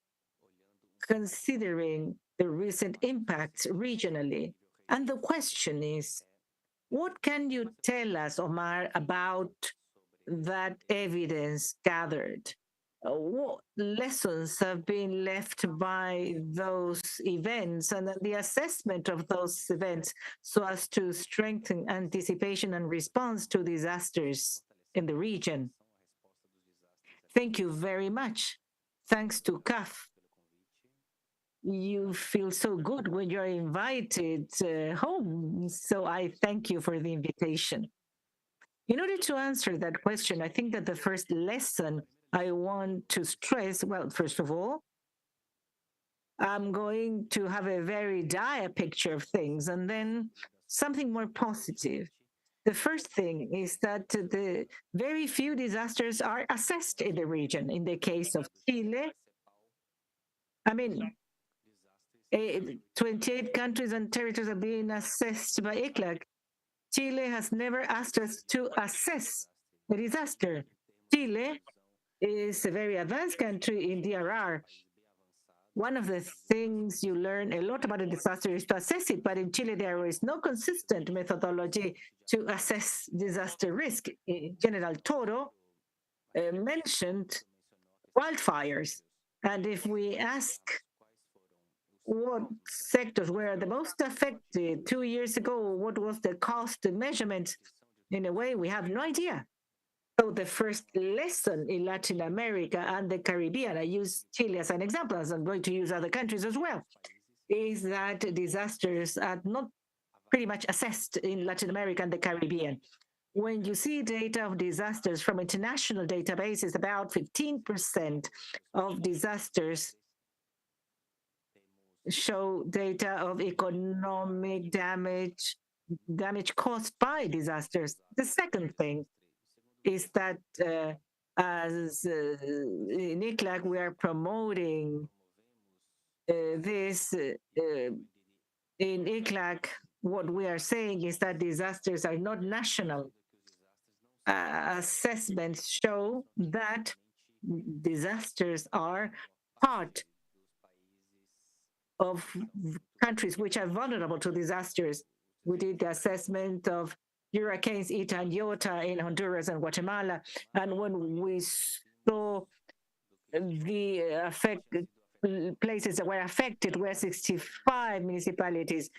considering the recent impacts regionally. And the question is, what can you tell us, Omar, about that evidence gathered? What lessons have been left by those events and the assessment of those events so as to strengthen anticipation and response to disasters in the region? Thank you very much. Thanks to CAF. You feel so good when you're invited home. So I thank you for the invitation. In order to answer that question, I think that the first lesson I want to stress, well, first of all, I'm going to have a very dire picture of things and then something more positive. The first thing is that the very few disasters are assessed in the region. In the case of Chile, I mean, 28 countries and territories are being assessed by ICLAC. Chile has never asked us to assess the disaster. Chile is a very advanced country in DRR. One of the things you learn a lot about a disaster is to assess it, but in Chile there is no consistent methodology to assess disaster risk. General Toro mentioned wildfires, and if we ask what sectors were the most affected 2 years ago, what was the cost measurement, in a way we have no idea. So the first lesson in Latin America and the Caribbean, I use Chile as an example, as I'm going to use other countries as well, is that disasters are not pretty much assessed in Latin America and the Caribbean. When you see data of disasters from international databases, about 15% of disasters show data of economic damage caused by disasters. The second thing is that as in ICLAC, we are promoting this. In ICLAC, what we are saying is that disasters are not national. Assessments show that disasters are part of countries which are vulnerable to disasters. We did the assessment of hurricanes Eta and Iota in Honduras and Guatemala. And when we saw the affected places that were affected were 65 municipalities,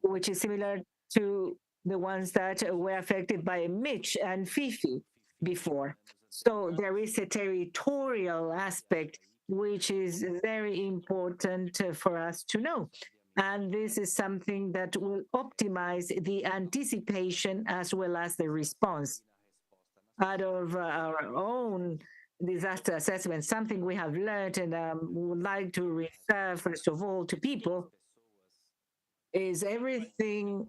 which is similar to the ones that were affected by Mitch and Fifi before. So there is a territorial aspect which is very important for us to know. And this is something that will optimize the anticipation as well as the response. Out of our own disaster assessment, something we have learned and would like to refer, first of all, to people is everything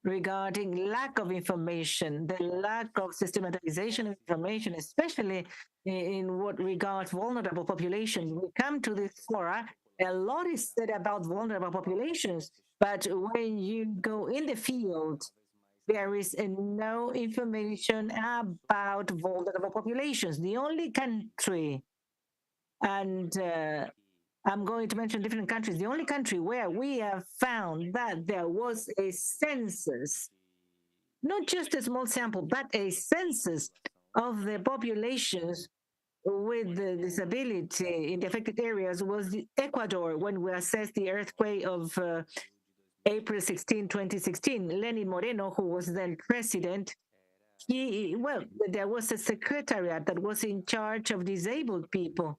regarding lack of information, the lack of systematization of information, especially in what regards vulnerable populations. We come to this fora, a lot is said about vulnerable populations, but when you go in the field, there is no information about vulnerable populations. The only country, and I'm going to mention different countries, the only country where we have found that there was a census, not just a small sample, but a census of the populations with the disability in the affected areas was Ecuador when we assessed the earthquake of April 16, 2016. Lenin Moreno, who was then president, there was a secretariat that was in charge of disabled people.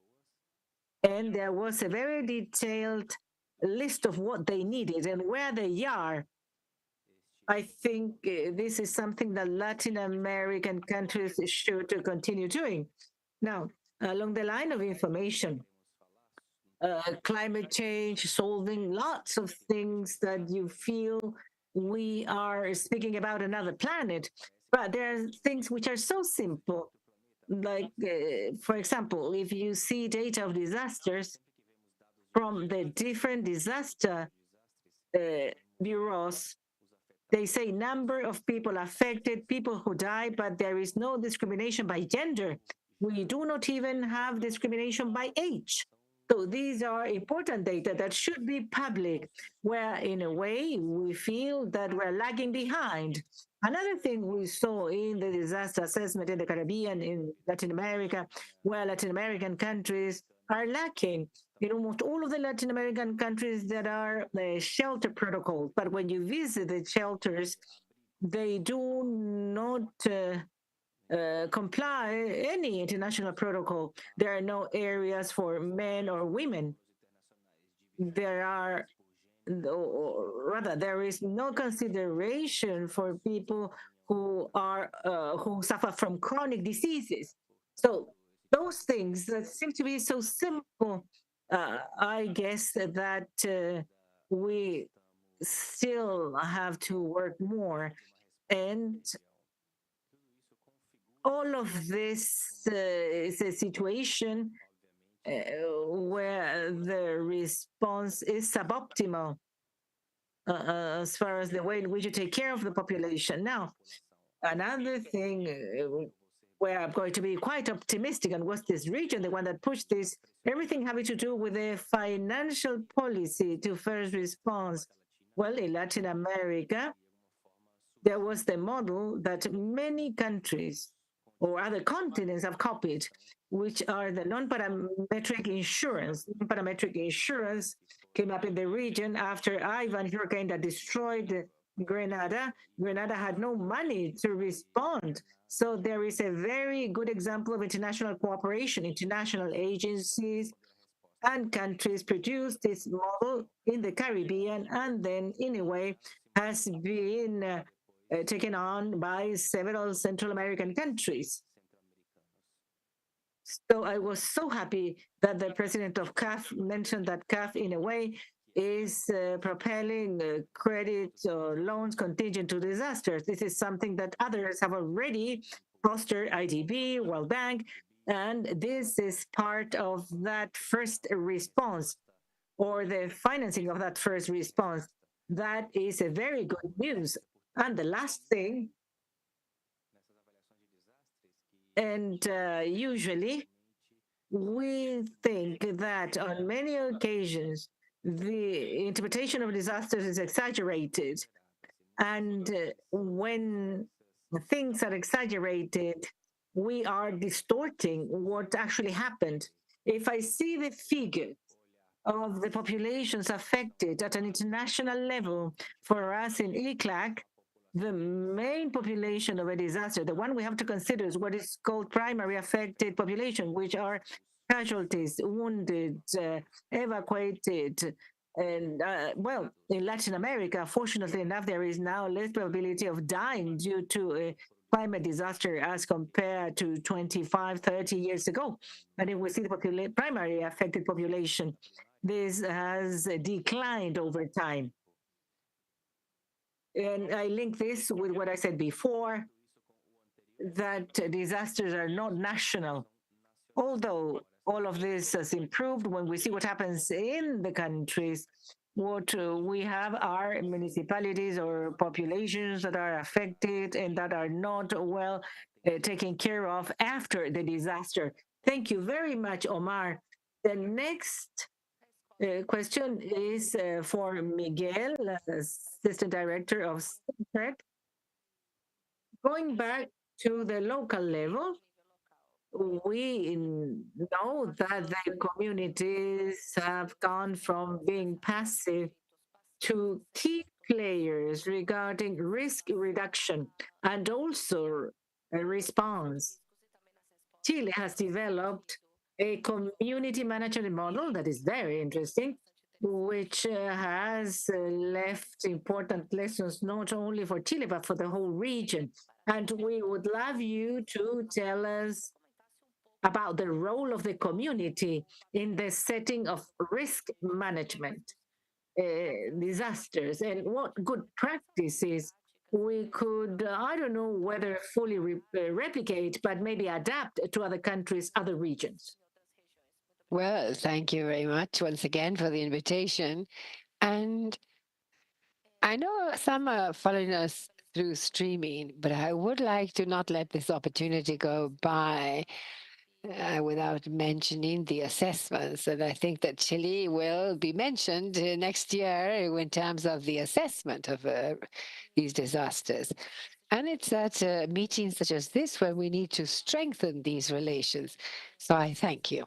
And there was a very detailed list of what they needed and where they are. I think this is something that Latin American countries should continue doing. Now, along the line of information, climate change, solving lots of things that you feel we are speaking about another planet. But there are things which are so simple. Like, for example, if you see data of disasters from the different disaster bureaus, they say number of people affected, people who die, but there is no discrimination by gender. We do not even have discrimination by age. So these are important data that should be public, where in a way we feel that we're lagging behind. Another thing we saw in the disaster assessment in the Caribbean, in Latin America, where Latin American countries are lacking. In almost all of the Latin American countries, there are shelter protocols, but when you visit the shelters, they do not comply any international protocol. There are no areas for men or women. There are, or rather, there is no consideration for people who suffer from chronic diseases. So those things that seem to be so simple, I guess that we still have to work more. And all of this is a situation where the response is suboptimal as far as the way in which you take care of the population. Now, another thing where I'm going to be quite optimistic, and was this region the one that pushed this, everything having to do with the financial policy to first response. Well, in Latin America, there was the model that many countries or other continents have copied, which are the non-parametric insurance. Non-parametric insurance came up in the region after Ivan hurricane that destroyed Grenada. Grenada had no money to respond. So there is a very good example of international cooperation. International agencies and countries produced this model in the Caribbean, and then, in a way, has been taken on by several Central American countries. So I was so happy that the president of CAF mentioned that CAF, in a way, is propelling credit or loans contingent to disasters. This is something that others have already fostered, IDB, World Bank, and this is part of that first response or the financing of that first response. That is a very good news. And the last thing, and usually we think that on many occasions the interpretation of disasters is exaggerated. And when things are exaggerated, we are distorting what actually happened. If I see the figure of the populations affected at an international level, for us in ECLAC, the main population of a disaster, the one we have to consider is what is called primary affected population, which are casualties, wounded, evacuated. And well, in Latin America, fortunately enough, there is now less probability of dying due to a climate disaster as compared to 25, 30 years ago. And if we see the primary affected population, this has declined over time. And I link this with what I said before, that disasters are not national. Although all of this has improved, when we see what happens in the countries, what we have are municipalities or populations that are affected and that are not well taken care of after the disaster. Thank you very much, Omar. The next question is for Miguel, Assistant Director of SINTEC. Going back to the local level, we know that the communities have gone from being passive to key players regarding risk reduction and also a response. Chile has developed a community management model that is very interesting, which has left important lessons not only for Chile but for the whole region. And we would love you to tell us about the role of the community in the setting of risk management, disasters, and what good practices we could, I don't know whether fully replicate, but maybe adapt to other countries, other regions. Well, thank you very much once again for the invitation. And I know some are following us through streaming, but I would like to not let this opportunity go by without mentioning the assessments. And I think that Chile will be mentioned next year in terms of the assessment of these disasters. And it's at meetings such as this where we need to strengthen these relations. So I thank you.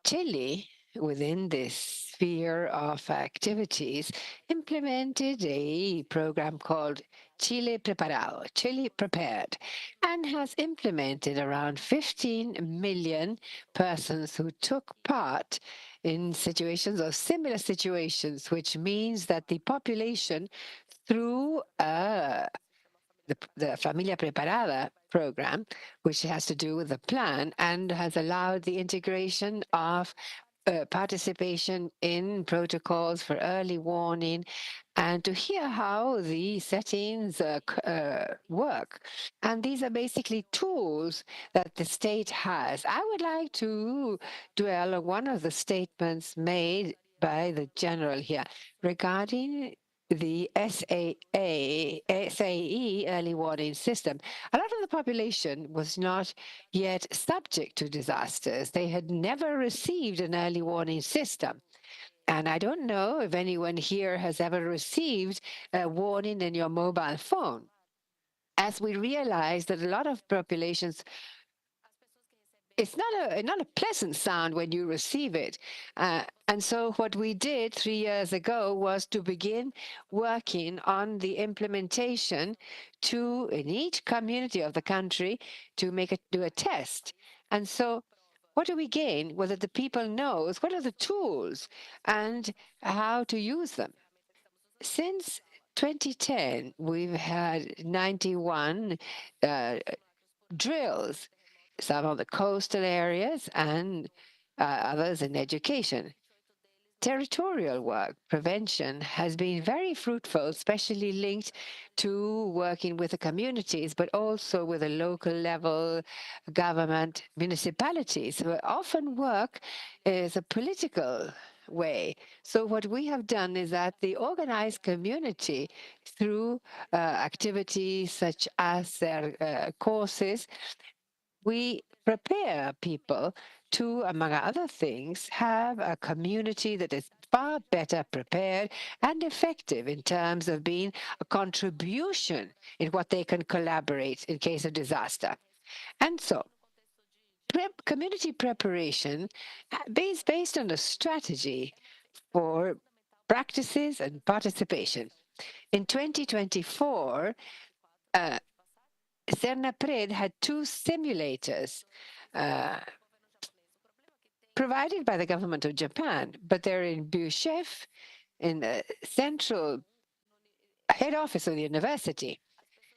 Chile, within this sphere of activities, implemented a program called Chile Preparado, Chile Prepared, and has implemented around 15 million persons who took part in situations or similar situations, which means that the population, through the Familia Preparada program, which has to do with the plan and has allowed the integration of participation in protocols for early warning and to hear how the settings work. And these are basically tools that the state has. I would like to dwell on one of the statements made by the general here regarding the SAE early warning system. A lot of the population was not yet subject to disasters. They had never received an early warning system. And I don't know if anyone here has ever received a warning in your mobile phone. As we realize that a lot of populations, it's not a pleasant sound when you receive it. And so what we did 3 years ago was to begin working on the implementation to in each community of the country to do a test. And so what do we gain? Well, that the people knows what are the tools and how to use them. Since 2010, we've had 91 uh, drills, some on the coastal areas and others in education. Territorial work prevention has been very fruitful, especially linked to working with the communities, but also with the local level government municipalities who often work as a political way. So what we have done is that the organized community, through activities such as their courses, we prepare people to, among other things, have a community that is far better prepared and effective in terms of being a contribution in what they can collaborate in case of disaster. And so, community preparation based on a strategy for practices and participation. In 2024, Cernapred had two simulators uh, provided by the government of Japan, but they're in Buchef, in the central head office of the university.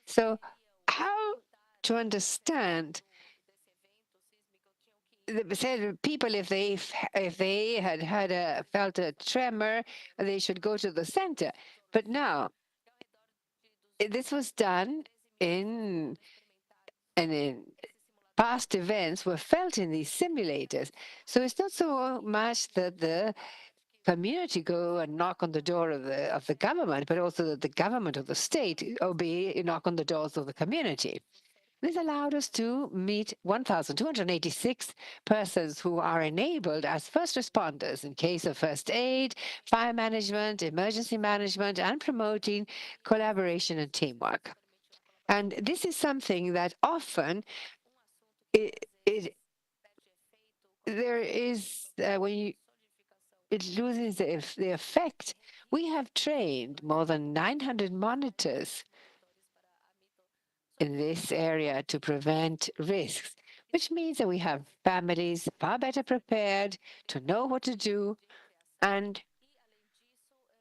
So, how to understand said people if they had felt a tremor, they should go to the center. But now this was done in and in past events were felt in these simulators. So it's not so much that the community go and knock on the door of the government, but also that the government of the state obey knock on the doors of the community. This allowed us to meet 1,286 persons who are enabled as first responders in case of first aid, fire management, emergency management, and promoting collaboration and teamwork. And this is something that often it there is when you it loses the effect. We have trained more than 900 monitors in this area to prevent risks, which means that we have families far better prepared to know what to do. And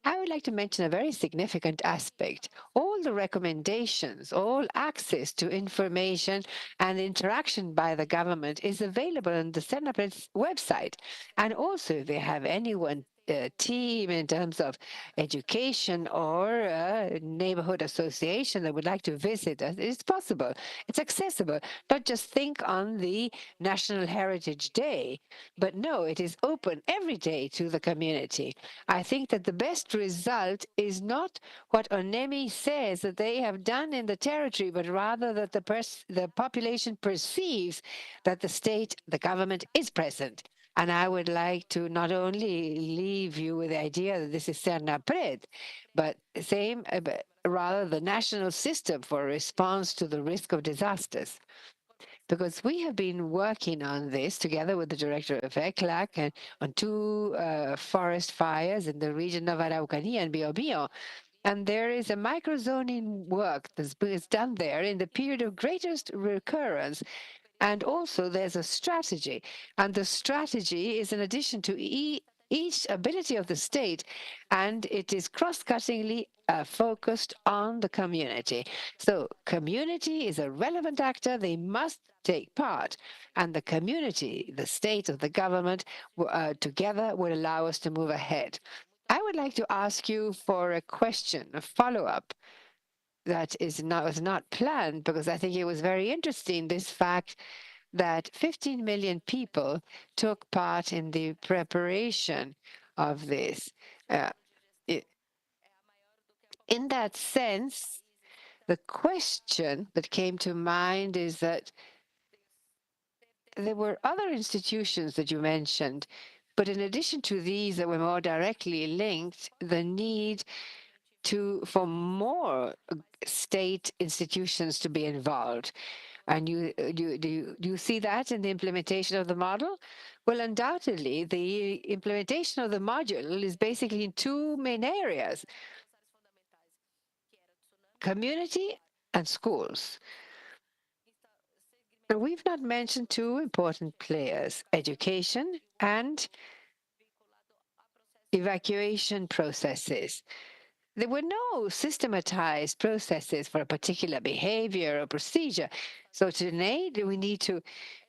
I would like to mention a very significant aspect. All the recommendations, all access to information and interaction by the government is available on the Senapred's website. And also, if they have anyone team in terms of education or a neighborhood association that would like to visit us, it's possible. It's accessible. Not just think on the National Heritage Day, but no, it is open every day to the community. I think that the best result is not what ONEMI says that they have done in the territory, but rather that the population perceives that the state, the government is present. And I would like to not only leave you with the idea that this is Cernapred, but but rather the national system for response to the risk of disasters. Because we have been working on this together with the director of ECLAC and on two forest fires in the region of Araucanía and Biobío. And there is a microzoning work that's done there in the period of greatest recurrence. And also there's a strategy. And the strategy is in addition to each ability of the state, and it is cross-cuttingly focused on the community. So community is a relevant actor. They must take part. And the community, the state of the government, together will allow us to move ahead. I would like to ask you for a question, a follow-up that was not planned, because I think it was very interesting, this fact that 15 million people took part in the preparation of this. Uh, i- in that sense, the question that came to mind is that there were other institutions that you mentioned, but in addition to these that were more directly linked, the need for more state institutions to be involved. And do you see that in the implementation of the model? Well, undoubtedly, the implementation of the module is basically in two main areas: community and schools. And we've not mentioned two important players: education and evacuation processes. There were no systematized processes for a particular behavior or procedure. So today we need to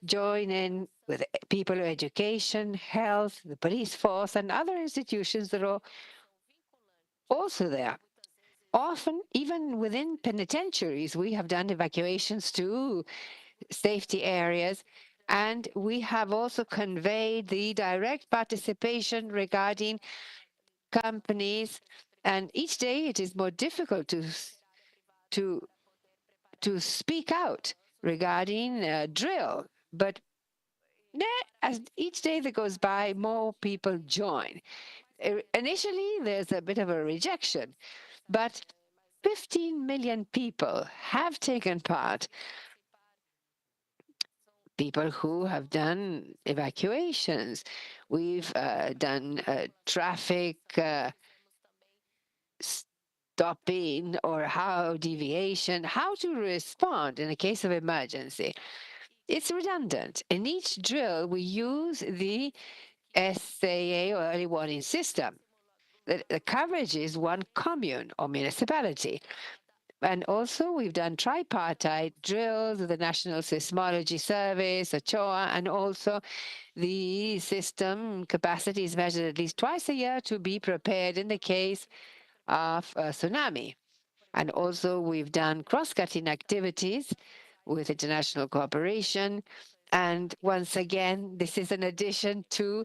join in with people of education, health, the police force, and other institutions that are also there. Often, even within penitentiaries, we have done evacuations to safety areas, and we have also conveyed the direct participation regarding companies. And each day it is more difficult to to speak out regarding drill. But as each day that goes by, more people join. Initially, there's a bit of a rejection, but 15 million people have taken part. People who have done evacuations. We've done traffic stopping or how deviation, how to respond in a case of emergency. It's redundant. In each drill, we use the SAA or early warning system. The coverage is one commune or municipality. And also, we've done tripartite drills with the National Seismology Service, ACHOA, and also the system capacity is measured at least twice a year to be prepared in the case of a tsunami. And also, we've done cross-cutting activities with international cooperation. And once again, this is an addition to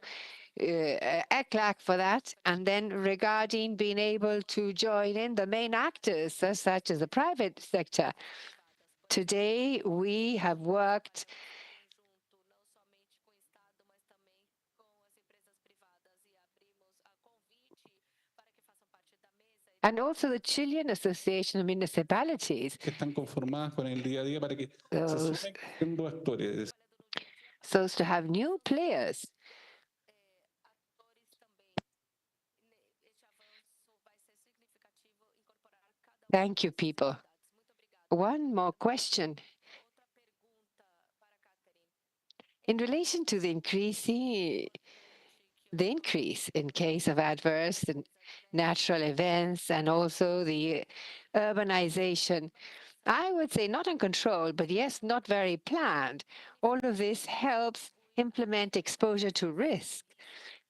ECLAC for that. And then regarding being able to join in the main actors, such as the private sector. Today, we have worked and also the Chilean Association of Municipalities. Que están conformadas con el día a día para que se Those, sumen siendo actores. so as to have new players. Thank you, people. One more question. In relation to the increase in case of adverse and natural events and also the urbanization, I would say not uncontrolled, but yes, not very planned. All of this helps implement exposure to risk.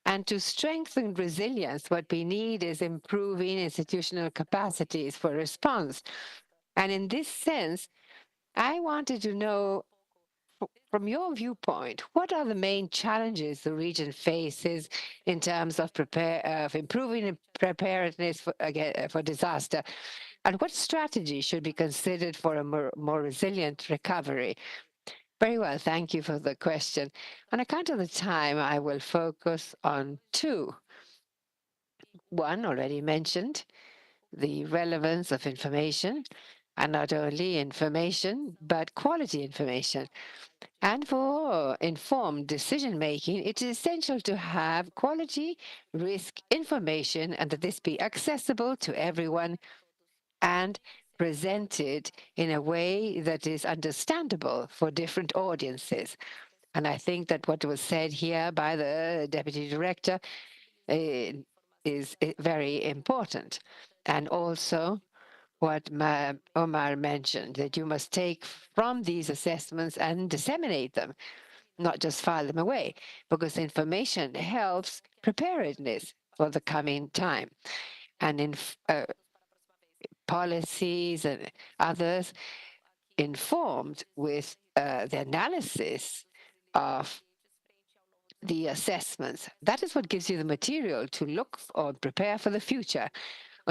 And to strengthen resilience, what we need is improving institutional capacities for response. And in this sense, I wanted to know, from your viewpoint, what are the main challenges the region faces in terms of improving preparedness for disaster, and what strategy should be considered for a more resilient recovery? Very well, thank you for the question. On account of the time, I will focus on two. One, already mentioned, the relevance of information, and not only information, but quality information. And for informed decision making, it is essential to have quality risk information and that this be accessible to everyone and presented in a way that is understandable for different audiences. And I think that what was said here by the deputy director is very important. And also, what Omar mentioned, that you must take from these assessments and disseminate them, not just file them away, because information helps preparedness for the coming time. And in policies and others informed with the analysis of the assessments. That is what gives you the material to look or prepare for the future.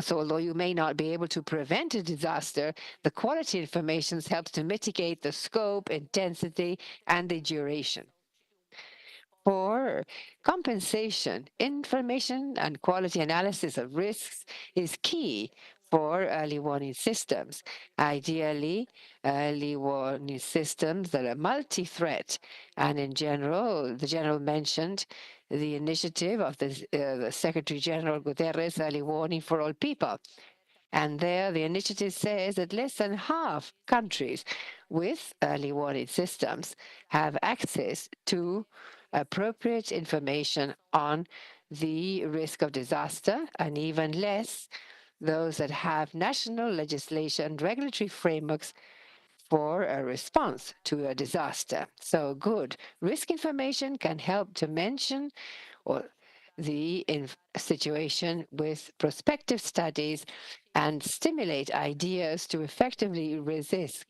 So although you may not be able to prevent a disaster, the quality information helps to mitigate the scope, intensity, and the duration. For compensation, information and quality analysis of risks is key for early warning systems. Ideally, early warning systems that are multi-threat. And in general, the General mentioned the initiative of the Secretary General Guterres, Early Warning for All People. And there, the initiative says that less than half countries with early warning systems have access to appropriate information on the risk of disaster, and even less those that have national legislation and regulatory frameworks for a response to a disaster. So good. Risk information can help to mention or the situation with prospective studies and stimulate ideas to effectively reduce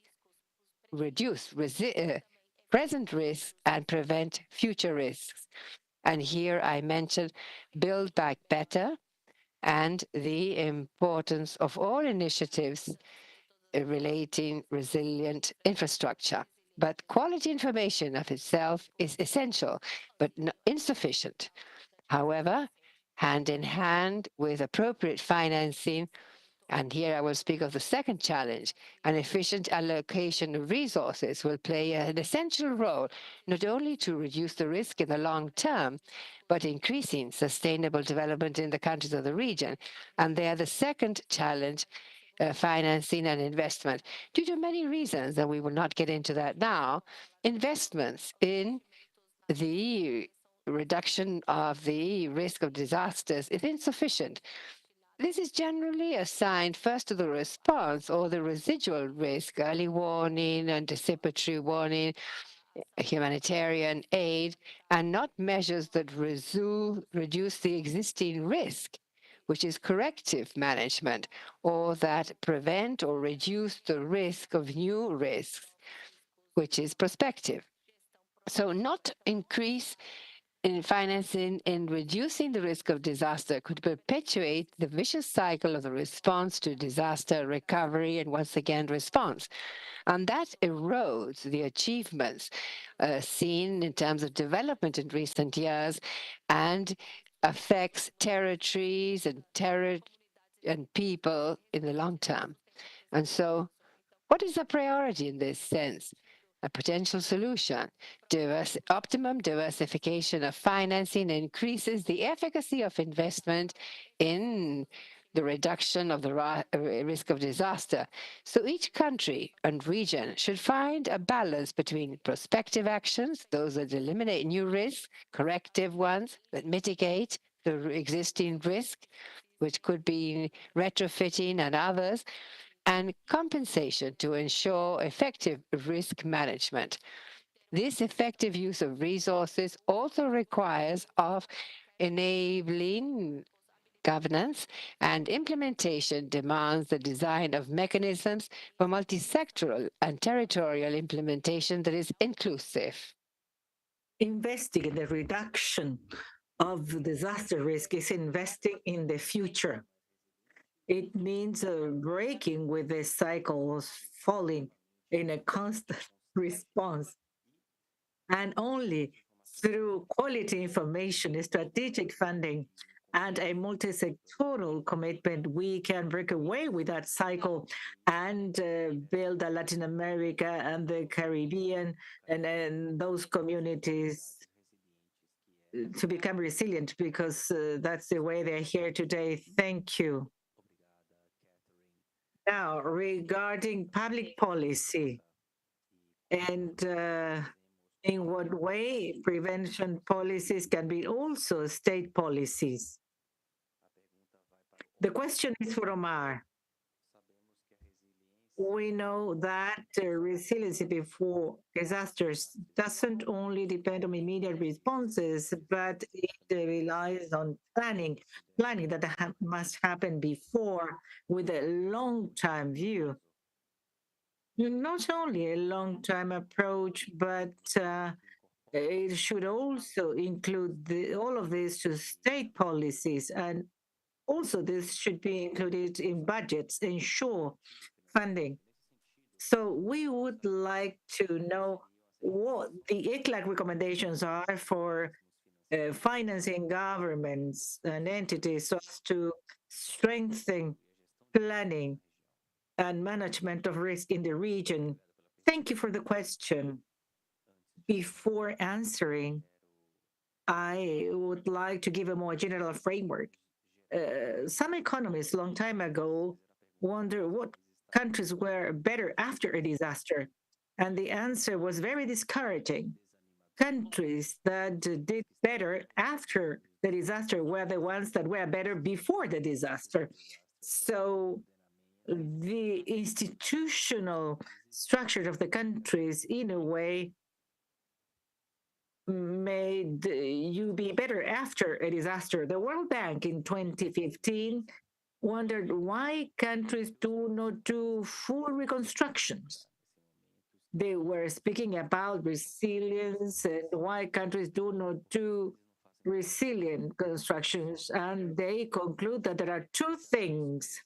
present risks and prevent future risks. And here I mentioned Build Back Better and the importance of all initiatives relating resilient infrastructure. But quality information of itself is essential, but insufficient. However, hand in hand with appropriate financing, and here I will speak of the second challenge, an efficient allocation of resources will play an essential role, not only to reduce the risk in the long term, but increasing sustainable development in the countries of the region. And they are the second challenge, financing and investment. Due to many reasons, and we will not get into that now, investments in the reduction of the risk of disasters is insufficient. This is generally assigned first to the response or the residual risk, early warning, anticipatory warning, humanitarian aid, and not measures that reduce the existing risk, which is corrective management, or that prevent or reduce the risk of new risks, which is prospective. So not increase in financing and reducing the risk of disaster could perpetuate the vicious cycle of the response to disaster, recovery, and once again response. And that erodes the achievements seen in terms of development in recent years and affects territories and people in the long term. And so what is a priority in this sense? A potential solution. Optimum diversification of financing increases the efficacy of investment in the reduction of the risk of disaster. So each country and region should find a balance between prospective actions, those that eliminate new risks, corrective ones that mitigate the existing risk, which could be retrofitting and others, and compensation to ensure effective risk management. This effective use of resources also requires of Enabling governance and implementation demands the design of mechanisms for multi-sectoral and territorial implementation that is inclusive. Investing in the reduction of disaster risk is investing in the future. It means breaking with the cycles, falling in a constant response. And only through quality information, strategic funding, and a multi-sectoral commitment, we can break away with that cycle and build a Latin America and the Caribbean and those communities to become resilient, because that's the way they're here today. Thank you. Now, regarding public policy and in what way prevention policies can be also state policies. The question is for Omar. We know that resiliency before disasters doesn't only depend on immediate responses, but it relies on planning that must happen before with a long-term view. Not only a long-term approach, but it should also include all of this to state policies, and also this should be included in budgets, ensure funding. So we would like to know what the ICLAC recommendations are for financing governments and entities so as to strengthen planning and management of risk in the region. Thank you for the question. Before answering, I would like to give a more general framework. Some economists long time ago wondered what countries were better after a disaster, and the answer was very discouraging. Countries that did better after the disaster were the ones that were better before the disaster. So the institutional structure of the countries, in a way, made you be better after a disaster. The World Bank in 2015 wondered why countries do not do full reconstructions. They were speaking about resilience and why countries do not do resilient constructions. And they conclude that there are two things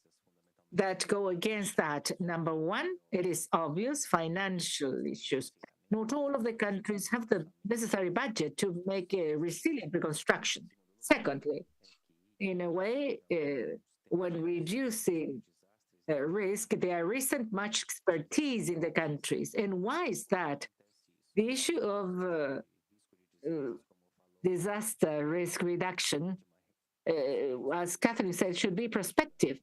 that go against that. Number one, it is obvious financial issues. Not all of the countries have the necessary budget to make a resilient reconstruction. Secondly, in a way, when reducing risk, there isn't much expertise in the countries. And why is that? The issue of disaster risk reduction, as Catherine said, should be prospective.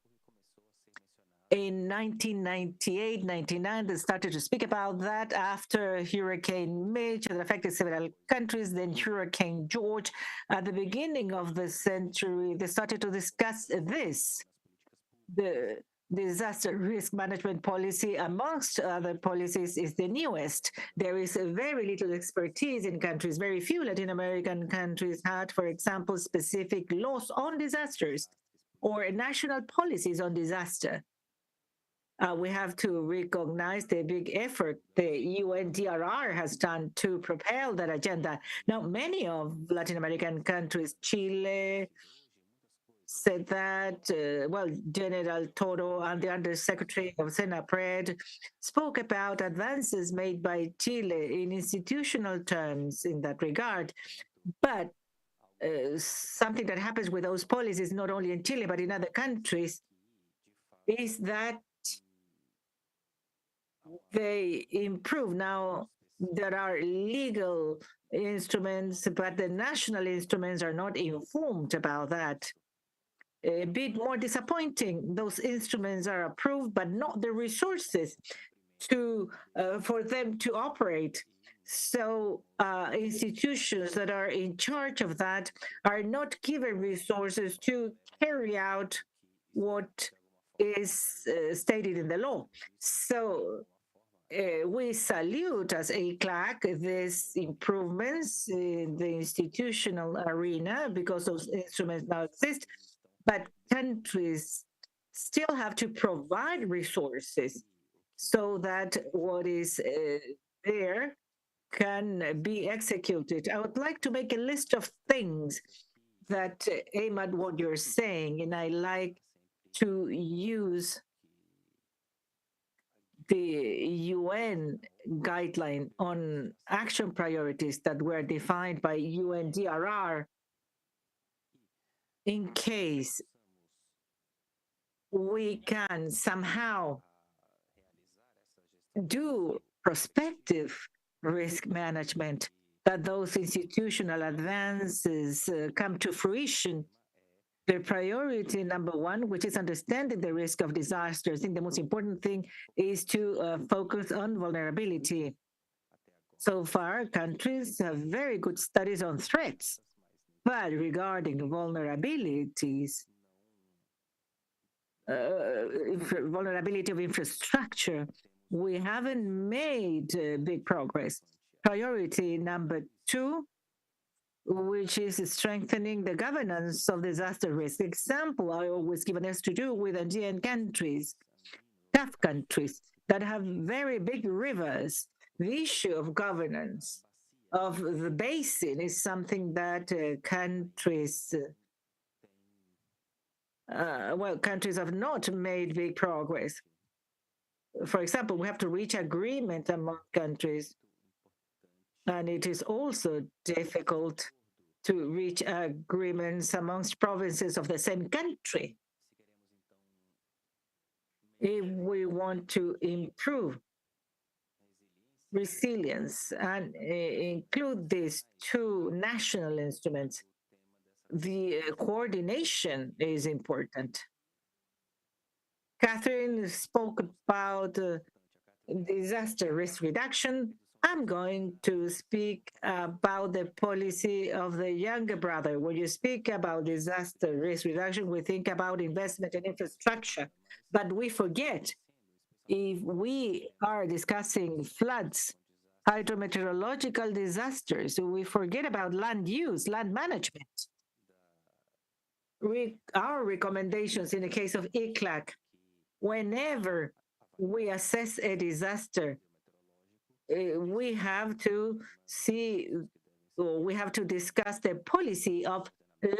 In 1998, 99, they started to speak about that after Hurricane Mitch that affected several countries, then Hurricane George. At the beginning of the century, they started to discuss this. The disaster risk management policy, amongst other policies, is the newest. There is very little expertise in countries. Very few Latin American countries had, for example, specific laws on disasters or national policies on disaster. We have to recognize the big effort the UNDRR has done to propel that agenda. Now, many of Latin American countries, Chile, said that, General Toro and the Undersecretary of Senapred spoke about advances made by Chile in institutional terms in that regard. But something that happens with those policies, not only in Chile, but in other countries, is that they improve. Now, there are legal instruments, but the national instruments are not informed about that. A bit more disappointing. Those instruments are approved, but not the resources to for them to operate. So institutions that are in charge of that are not given resources to carry out what is stated in the law. So we salute as ACLAC these improvements in the institutional arena because those instruments now exist, but countries still have to provide resources so that what is there can be executed. I would like to make a list of things that aim at what you're saying, and I like to use the UN guideline on action priorities that were defined by UNDRR in case we can somehow do prospective risk management, that those institutional advances come to fruition. The priority number one, which is understanding the risk of disasters, I think the most important thing is to focus on vulnerability. So far, countries have very good studies on threats, but regarding vulnerabilities, vulnerability of infrastructure, we haven't made big progress. Priority number two, which is strengthening the governance of disaster risk. Example I always give has to do with Andean countries, tough countries that have very big rivers. The issue of governance of the basin is something that countries have not made big progress. For example, we have to reach agreement among countries, and it is also difficult to reach agreements amongst provinces of the same country. If we want to improve resilience and include these two national instruments, the coordination is important. Catherine spoke about disaster risk reduction. I'm going to speak about the policy of the younger brother. When you speak about disaster risk reduction, we think about investment in infrastructure, but we forget, if we are discussing floods, hydrometeorological disasters, we forget about land use, land management. Our recommendations in the case of ICLAC, whenever we assess a disaster, we have to see, or we have to discuss the policy of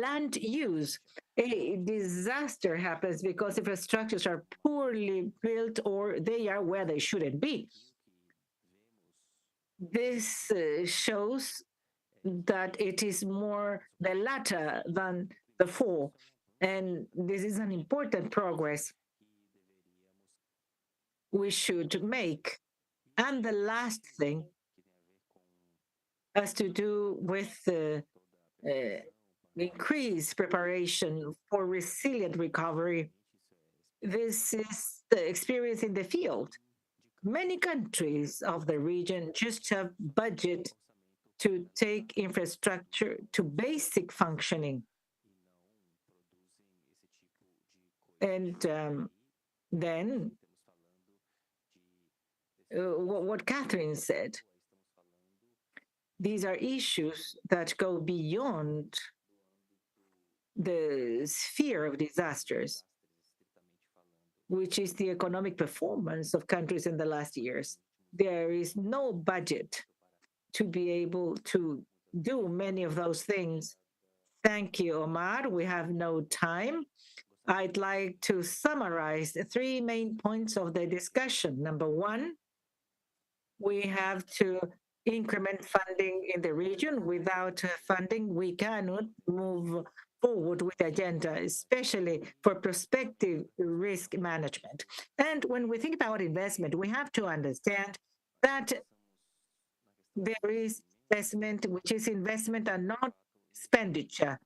land use. A disaster happens because infrastructures are poorly built or they are where they shouldn't be. This shows that it is more the latter than the former. And this is an important progress we should make. And the last thing has to do with the increased preparation for resilient recovery. This is the experience in the field. Many countries of the region just have budget to take infrastructure to basic functioning. And then what Catherine said, these are issues that go beyond the sphere of disasters, which is the economic performance of countries in the last years. There is no budget to be able to do many of those things. Thank you, Omar. We have no time. I'd like to summarize the three main points of the discussion. Number one, we have to increment funding in the region. Without funding, we cannot move forward with the agenda, especially for prospective risk management. And when we think about investment, we have to understand that there is investment, which is investment and not expenditure.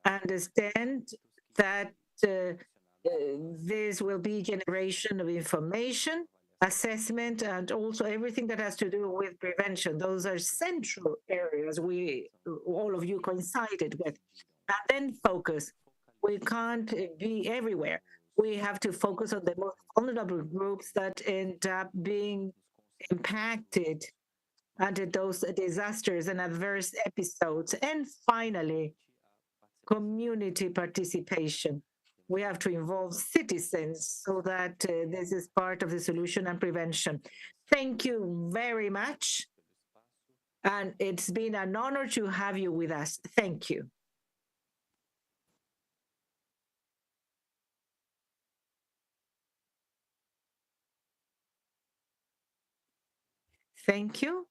Understand that this will be generation of information, assessment, and also everything that has to do with prevention. Those are central areas we, all of you, coincided with. And then focus. We can't be everywhere. We have to focus on the most vulnerable groups that end up being impacted under those disasters and adverse episodes. And finally, community participation. We have to involve citizens so that this is part of the solution and prevention. Thank you very much. And it's been an honor to have you with us. Thank you. Thank you.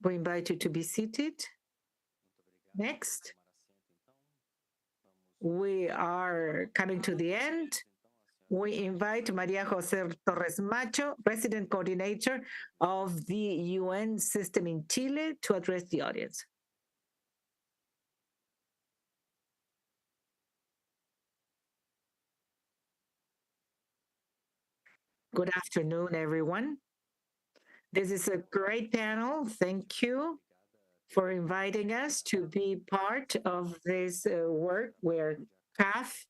We invite you to be seated. Next, we are coming to the end. We invite Maria Jose Torres Macho, President Coordinator of the UN system in Chile, to address the audience. Good afternoon, everyone. This is a great panel. Thank you for inviting us to be part of this work where CAF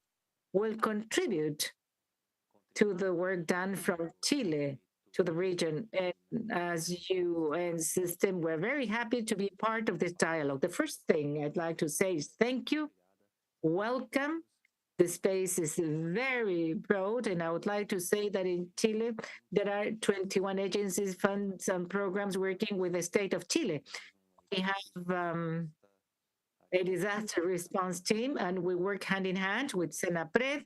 will contribute to the work done from Chile to the region. And as UN system, we're very happy to be part of this dialogue. The first thing I'd like to say is thank you, welcome. The space is very broad, and I would like to say that in Chile, there are 21 agencies, funds, and programs working with the state of Chile. We have a disaster response team, and we work hand in hand with SENAPRED.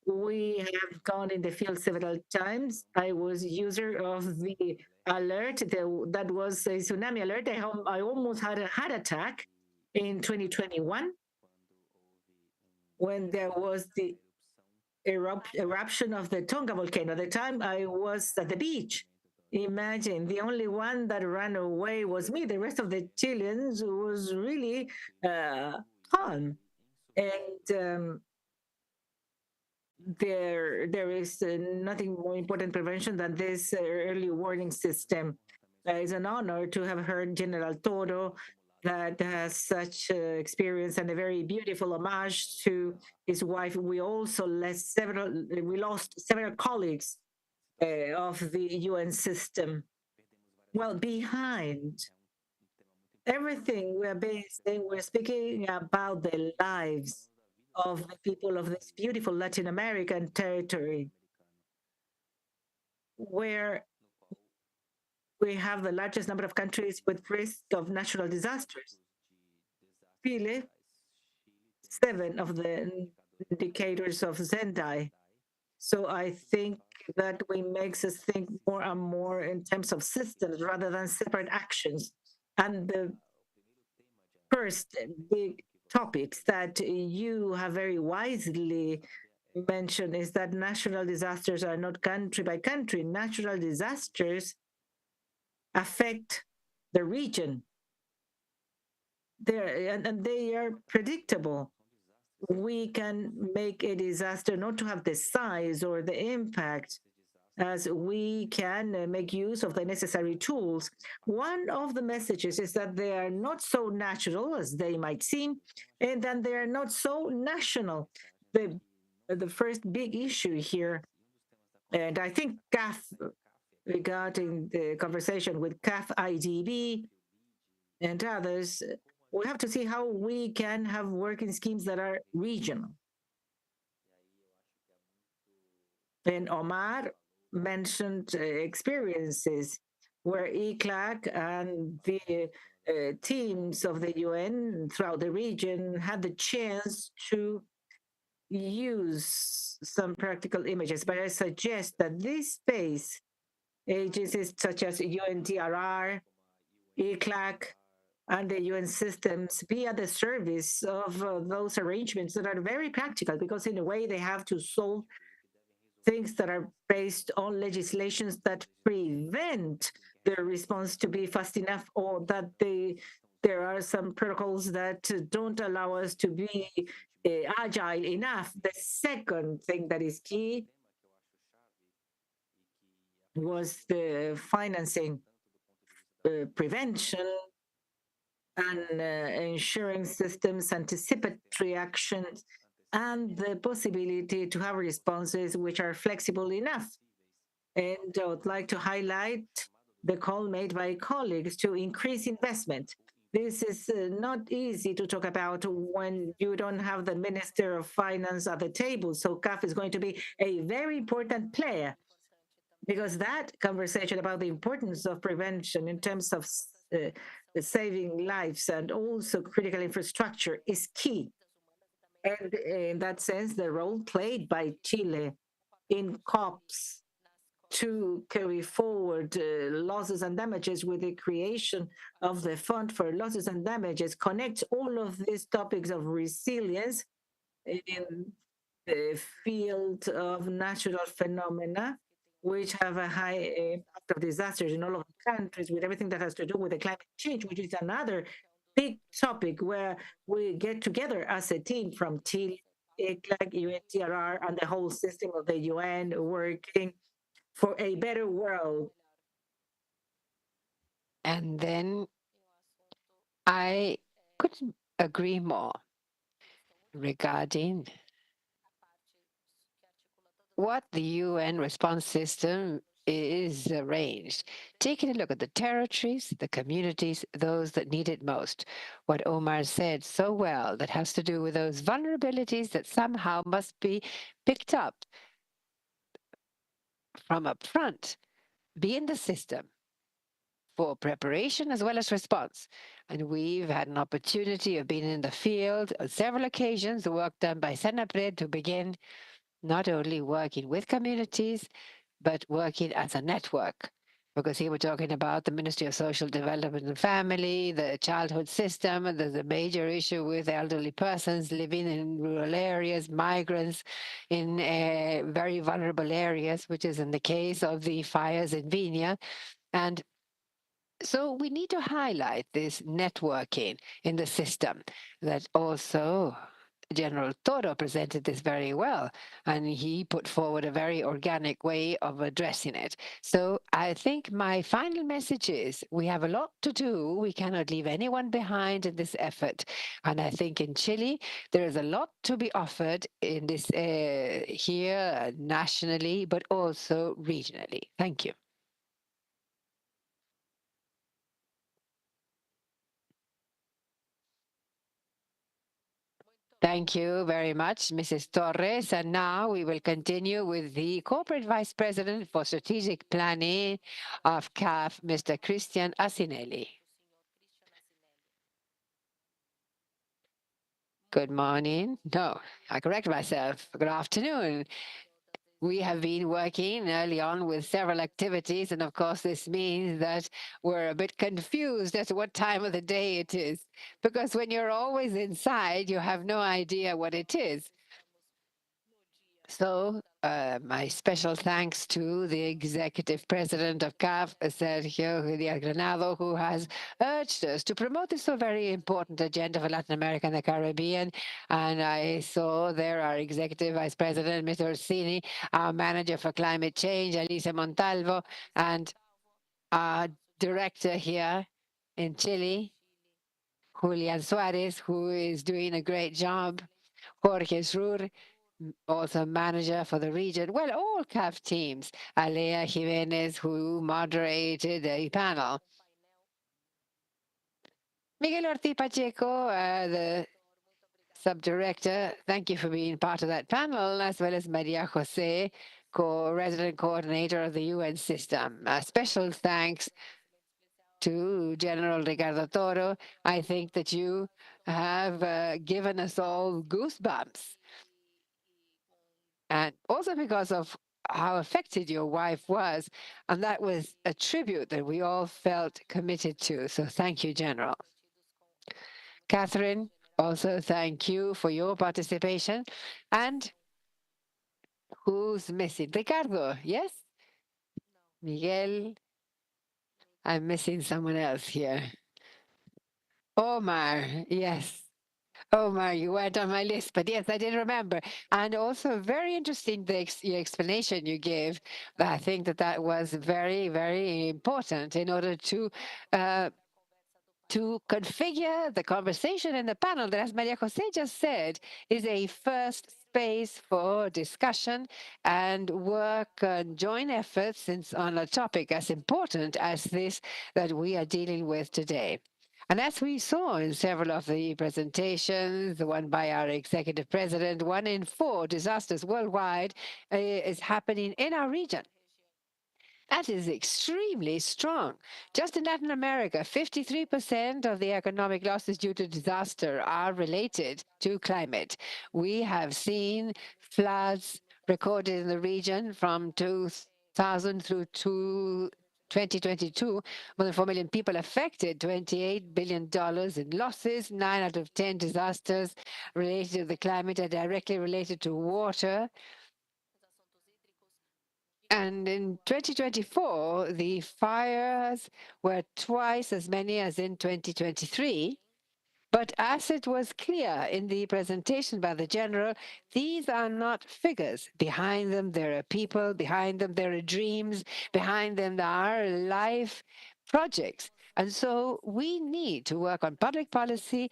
We have gone in the field several times. I was user of the alert. That was a tsunami alert. I almost had a heart attack in 2021 when there was the eruption of the Tonga volcano. At the time, I was at the beach. Imagine the only one that ran away was me. The rest of the Chileans was really calm. And there is nothing more important prevention than this early warning system. It's an honor to have heard General Toro that has such experience and a very beautiful homage to his wife. We also lost several colleagues of the UN system. Well, behind everything we're speaking about the lives of the people of this beautiful Latin American territory, where we have the largest number of countries with risk of natural disasters. Chile, 7 of the indicators of Zendai. So I think that we makes us think more and more in terms of systems rather than separate actions. And the first big topics that you have very wisely mentioned is that natural disasters are not country by country. Natural disasters affect the region. And they are predictable. We can make a disaster not to have the size or the impact as we can make use of the necessary tools. One of the messages is that they are not so natural as they might seem, and that they are not so national. The first big issue here, and I think CAF, regarding the conversation with CAF IDB and others, we have to see how we can have working schemes that are regional. And Omar mentioned experiences where ECLAC and the teams of the UN throughout the region had the chance to use some practical images. But I suggest that this space, agencies such as UNDRR, ECLAC, and the UN systems be at the service of those arrangements that are very practical, because in a way they have to solve things that are based on legislations that prevent their response to be fast enough, or that there are some protocols that don't allow us to be agile enough. The second thing that is key was the financing, prevention, and ensuring systems, anticipatory actions, and the possibility to have responses which are flexible enough. And I would like to highlight the call made by colleagues to increase investment. This is not easy to talk about when you don't have the Minister of Finance at the table. So CAF is going to be a very important player because that conversation about the importance of prevention in terms of saving lives and also critical infrastructure is key. And in that sense, the role played by Chile in COPs to carry forward losses and damages with the creation of the Fund for Losses and Damages connects all of these topics of resilience in the field of natural phenomena, which have a high impact of disasters in all of the countries, with everything that has to do with the climate change, which is another big topic where we get together as a team from Chile, ICLAC, UNTRR, and the whole system of the UN working for a better world. And then I couldn't agree more regarding what the UN response system is arranged, taking a look at the territories, the communities, those that need it most. What Omar said so well, that has to do with those vulnerabilities that somehow must be picked up from up front, be in the system for preparation as well as response. And we've had an opportunity of being in the field on several occasions, the work done by Senapred to begin not only working with communities, but working as a network. Because here we're talking about the Ministry of Social Development and Family, the childhood system, and there's a major issue with elderly persons living in rural areas, migrants in very vulnerable areas, which is in the case of the fires in Viña. And so we need to highlight this networking in the system that also General Toro presented this very well, and he put forward a very organic way of addressing it. So I think my final message is we have a lot to do. We cannot leave anyone behind in this effort. And I think in Chile, there is a lot to be offered in this here nationally, but also regionally. Thank you. Thank you very much, Mrs. Torres. And now we will continue with the Corporate Vice President for Strategic Planning of CAF, Mr. Christian Asinelli. Good morning. No, I correct myself. Good afternoon. We have been working early on with several activities, and of course, this means that we're a bit confused as to what time of the day it is. Because when you're always inside, you have no idea what it is. So, my special thanks to the executive president of CAF, Sergio Díaz Granado, who has urged us to promote this so very important agenda for Latin America and the Caribbean. And I saw there our executive vice president, Mr. Orsini, our manager for climate change, Elisa Montalvo, and our director here in Chile, Julian Suarez, who is doing a great job, Jorge Srur, also manager for the region. Well, all CAF teams, Alea Jimenez, who moderated the panel. Miguel Ortiz Pacheco, the subdirector, thank you for being part of that panel, as well as Maria Jose, resident coordinator of the UN system. A special thanks to General Ricardo Toro. I think that you have given us all goosebumps. And also because of how affected your wife was. And that was a tribute that we all felt committed to. So thank you, General. Catherine, also thank you for your participation. And who's missing? Ricardo, yes? Miguel, I'm missing someone else here. Omar, yes. Omar, you weren't on my list, but yes, I did remember. And also very interesting the your explanation you gave. I think that that was very, very important in order to uh, to configure the conversation in the panel that, as Maria Jose just said, is a first space for discussion and work and joint efforts on a topic as important as this that we are dealing with today. And as we saw in several of the presentations, the one by our executive president, 1 in 4 disasters worldwide is happening in our region. That is extremely strong. Just in Latin America, 53% of the economic losses due to disaster are related to climate. We have seen floods recorded in the region from 2000 through to 2022, more than 4 million people affected, $28 billion in losses. 9 out of 10 disasters related to the climate are directly related to water. And in 2024, the fires were twice as many as in 2023. But as it was clear in the presentation by the general, these are not figures. Behind them, there are people. Behind them, there are dreams. Behind them, there are life projects. And so we need to work on public policy.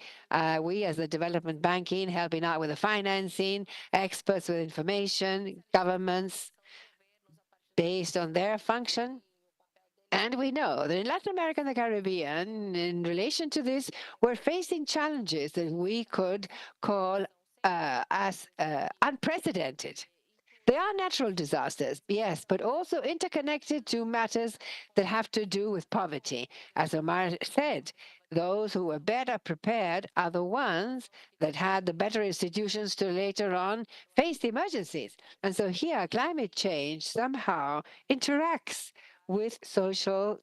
We, as the development banking, helping out with the financing, experts with information, governments, based on their function. And we know that in Latin America and the Caribbean, in relation to this, we're facing challenges that we could call as unprecedented. They are natural disasters, yes, but also interconnected to matters that have to do with poverty. As Omar said, those who were better prepared are the ones that had the better institutions to later on face the emergencies. And so here, climate change somehow interacts with social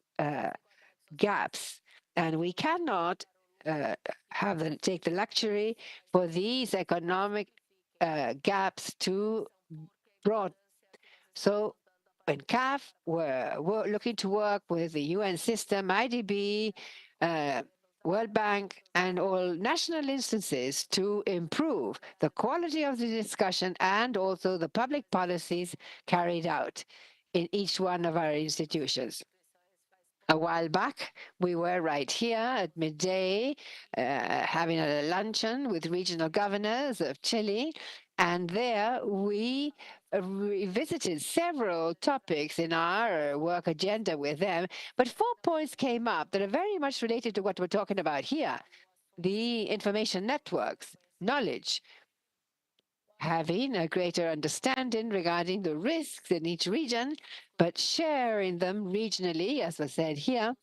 gaps. And we cannot take the luxury for these economic gaps to broad. So in CAF, we're looking to work with the UN system, IDB, uh, World Bank, and all national instances to improve the quality of the discussion and also the public policies carried out in each one of our institutions. A while back, we were right here at midday having a luncheon with regional governors of Chile, and there we revisited several topics in our work agenda with them. But 4 points came up that are very much related to what we're talking about here: the information networks, knowledge, having a greater understanding regarding the risks in each region, but sharing them regionally, as was said here.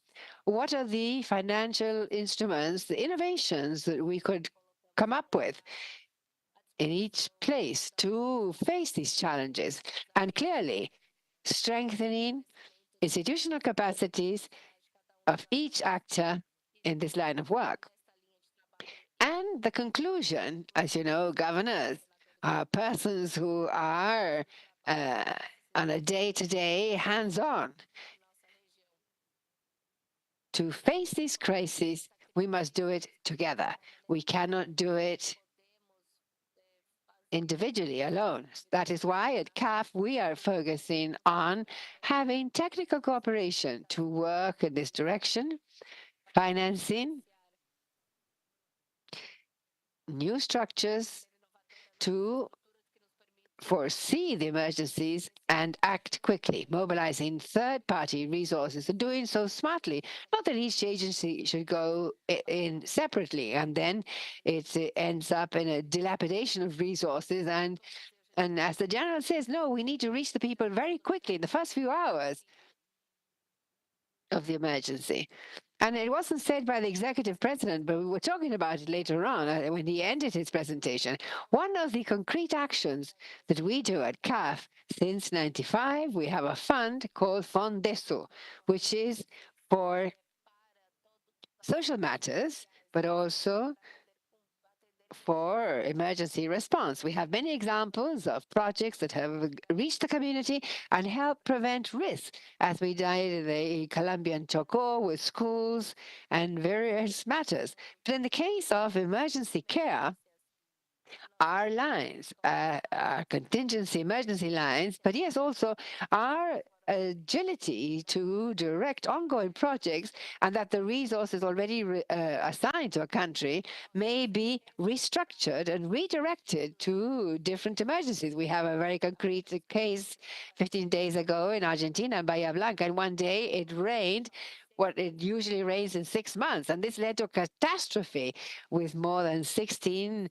What are the financial instruments, the innovations that we could come up with in each place to face these challenges? And clearly, strengthening institutional capacities of each actor in this line of work. And the conclusion, as you know, governors are persons who are uh, on a day-to-day, hands-on. To face these crises, we must do it together. We cannot do it individually alone. That is why at CAF we are focusing on having technical cooperation to work in this direction, financing new structures to foresee the emergencies and act quickly, mobilizing third-party resources and doing so smartly. Not that each agency should go in separately, and then it ends up in a dilapidation of resources. And as the general says, no, we need to reach the people very quickly in the first few hours of the emergency. And it wasn't said by the executive president, but we were talking about it later on when he ended his presentation. One of the concrete actions that we do at CAF since 95, we have a fund called Fondeso, which is for social matters, but also for emergency response. We have many examples of projects that have reached the community and helped prevent risk, as we did in the Colombian Chocó with schools and various matters. But in the case of emergency care, our lines, our contingency emergency lines, but yes, also our agility to direct ongoing projects, and that the resources already assigned to a country may be restructured and redirected to different emergencies. We have a very concrete case 15 days ago in Argentina, in Bahia Blanca, and one day it rained what it usually rains in 6 months. And this led to a catastrophe with more than 16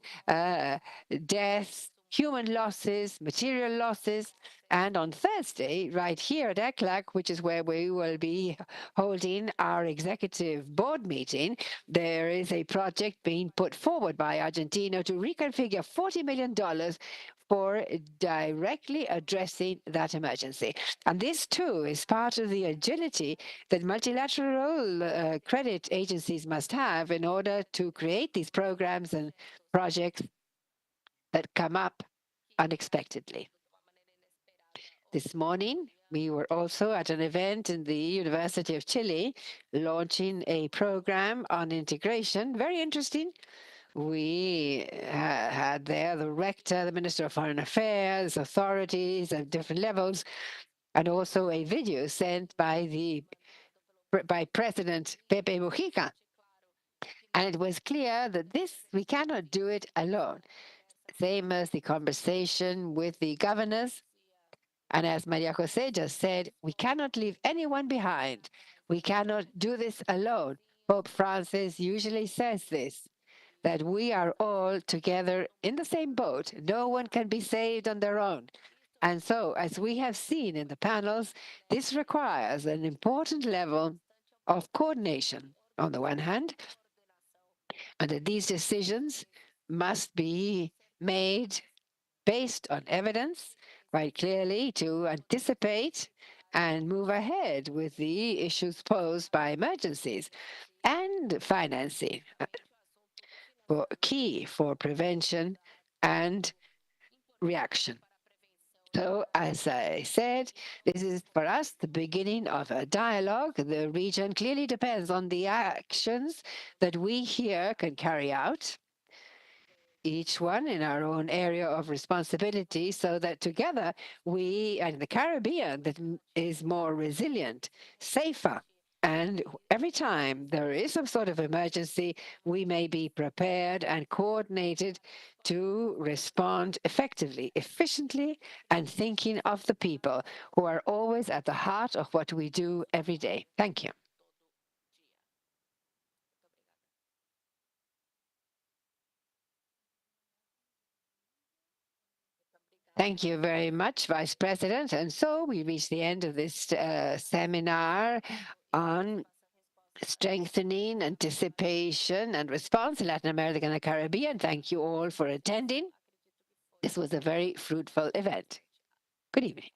deaths, human losses, material losses. And on Thursday, right here at ECLAC, which is where we will be holding our executive board meeting, there is a project being put forward by Argentina to reconfigure $40 million for directly addressing that emergency. And this, too, is part of the agility that multilateral credit agencies must have in order to create these programs and projects that come up unexpectedly. This morning, we were also at an event in the University of Chile launching a program on integration. Very interesting. We had there the rector, the Minister of Foreign Affairs, authorities at different levels, and also a video sent by President Pepe Mujica. And it was clear that we cannot do it alone. Same as the conversation with the governors. And as Maria Jose just said, we cannot leave anyone behind. We cannot do this alone. Pope Francis usually says this, that we are all together in the same boat. No one can be saved on their own. And so, as we have seen in the panels, this requires an important level of coordination on the one hand, and that these decisions must be made based on evidence quite clearly to anticipate and move ahead with the issues posed by emergencies, and financing key for prevention and reaction. So, as I said, this is for us the beginning of a dialogue. The region clearly depends on the actions that we here can carry out, each one in our own area of responsibility, so that together we and the Caribbean that is more resilient, safer. And every time there is some sort of emergency, we may be prepared and coordinated to respond effectively, efficiently, and thinking of the people who are always at the heart of what we do every day. Thank you. Thank you very much, Vice President. And so we reach the end of this seminar on strengthening anticipation and response in Latin America and the Caribbean. Thank you all for attending. This was a very fruitful event. Good evening.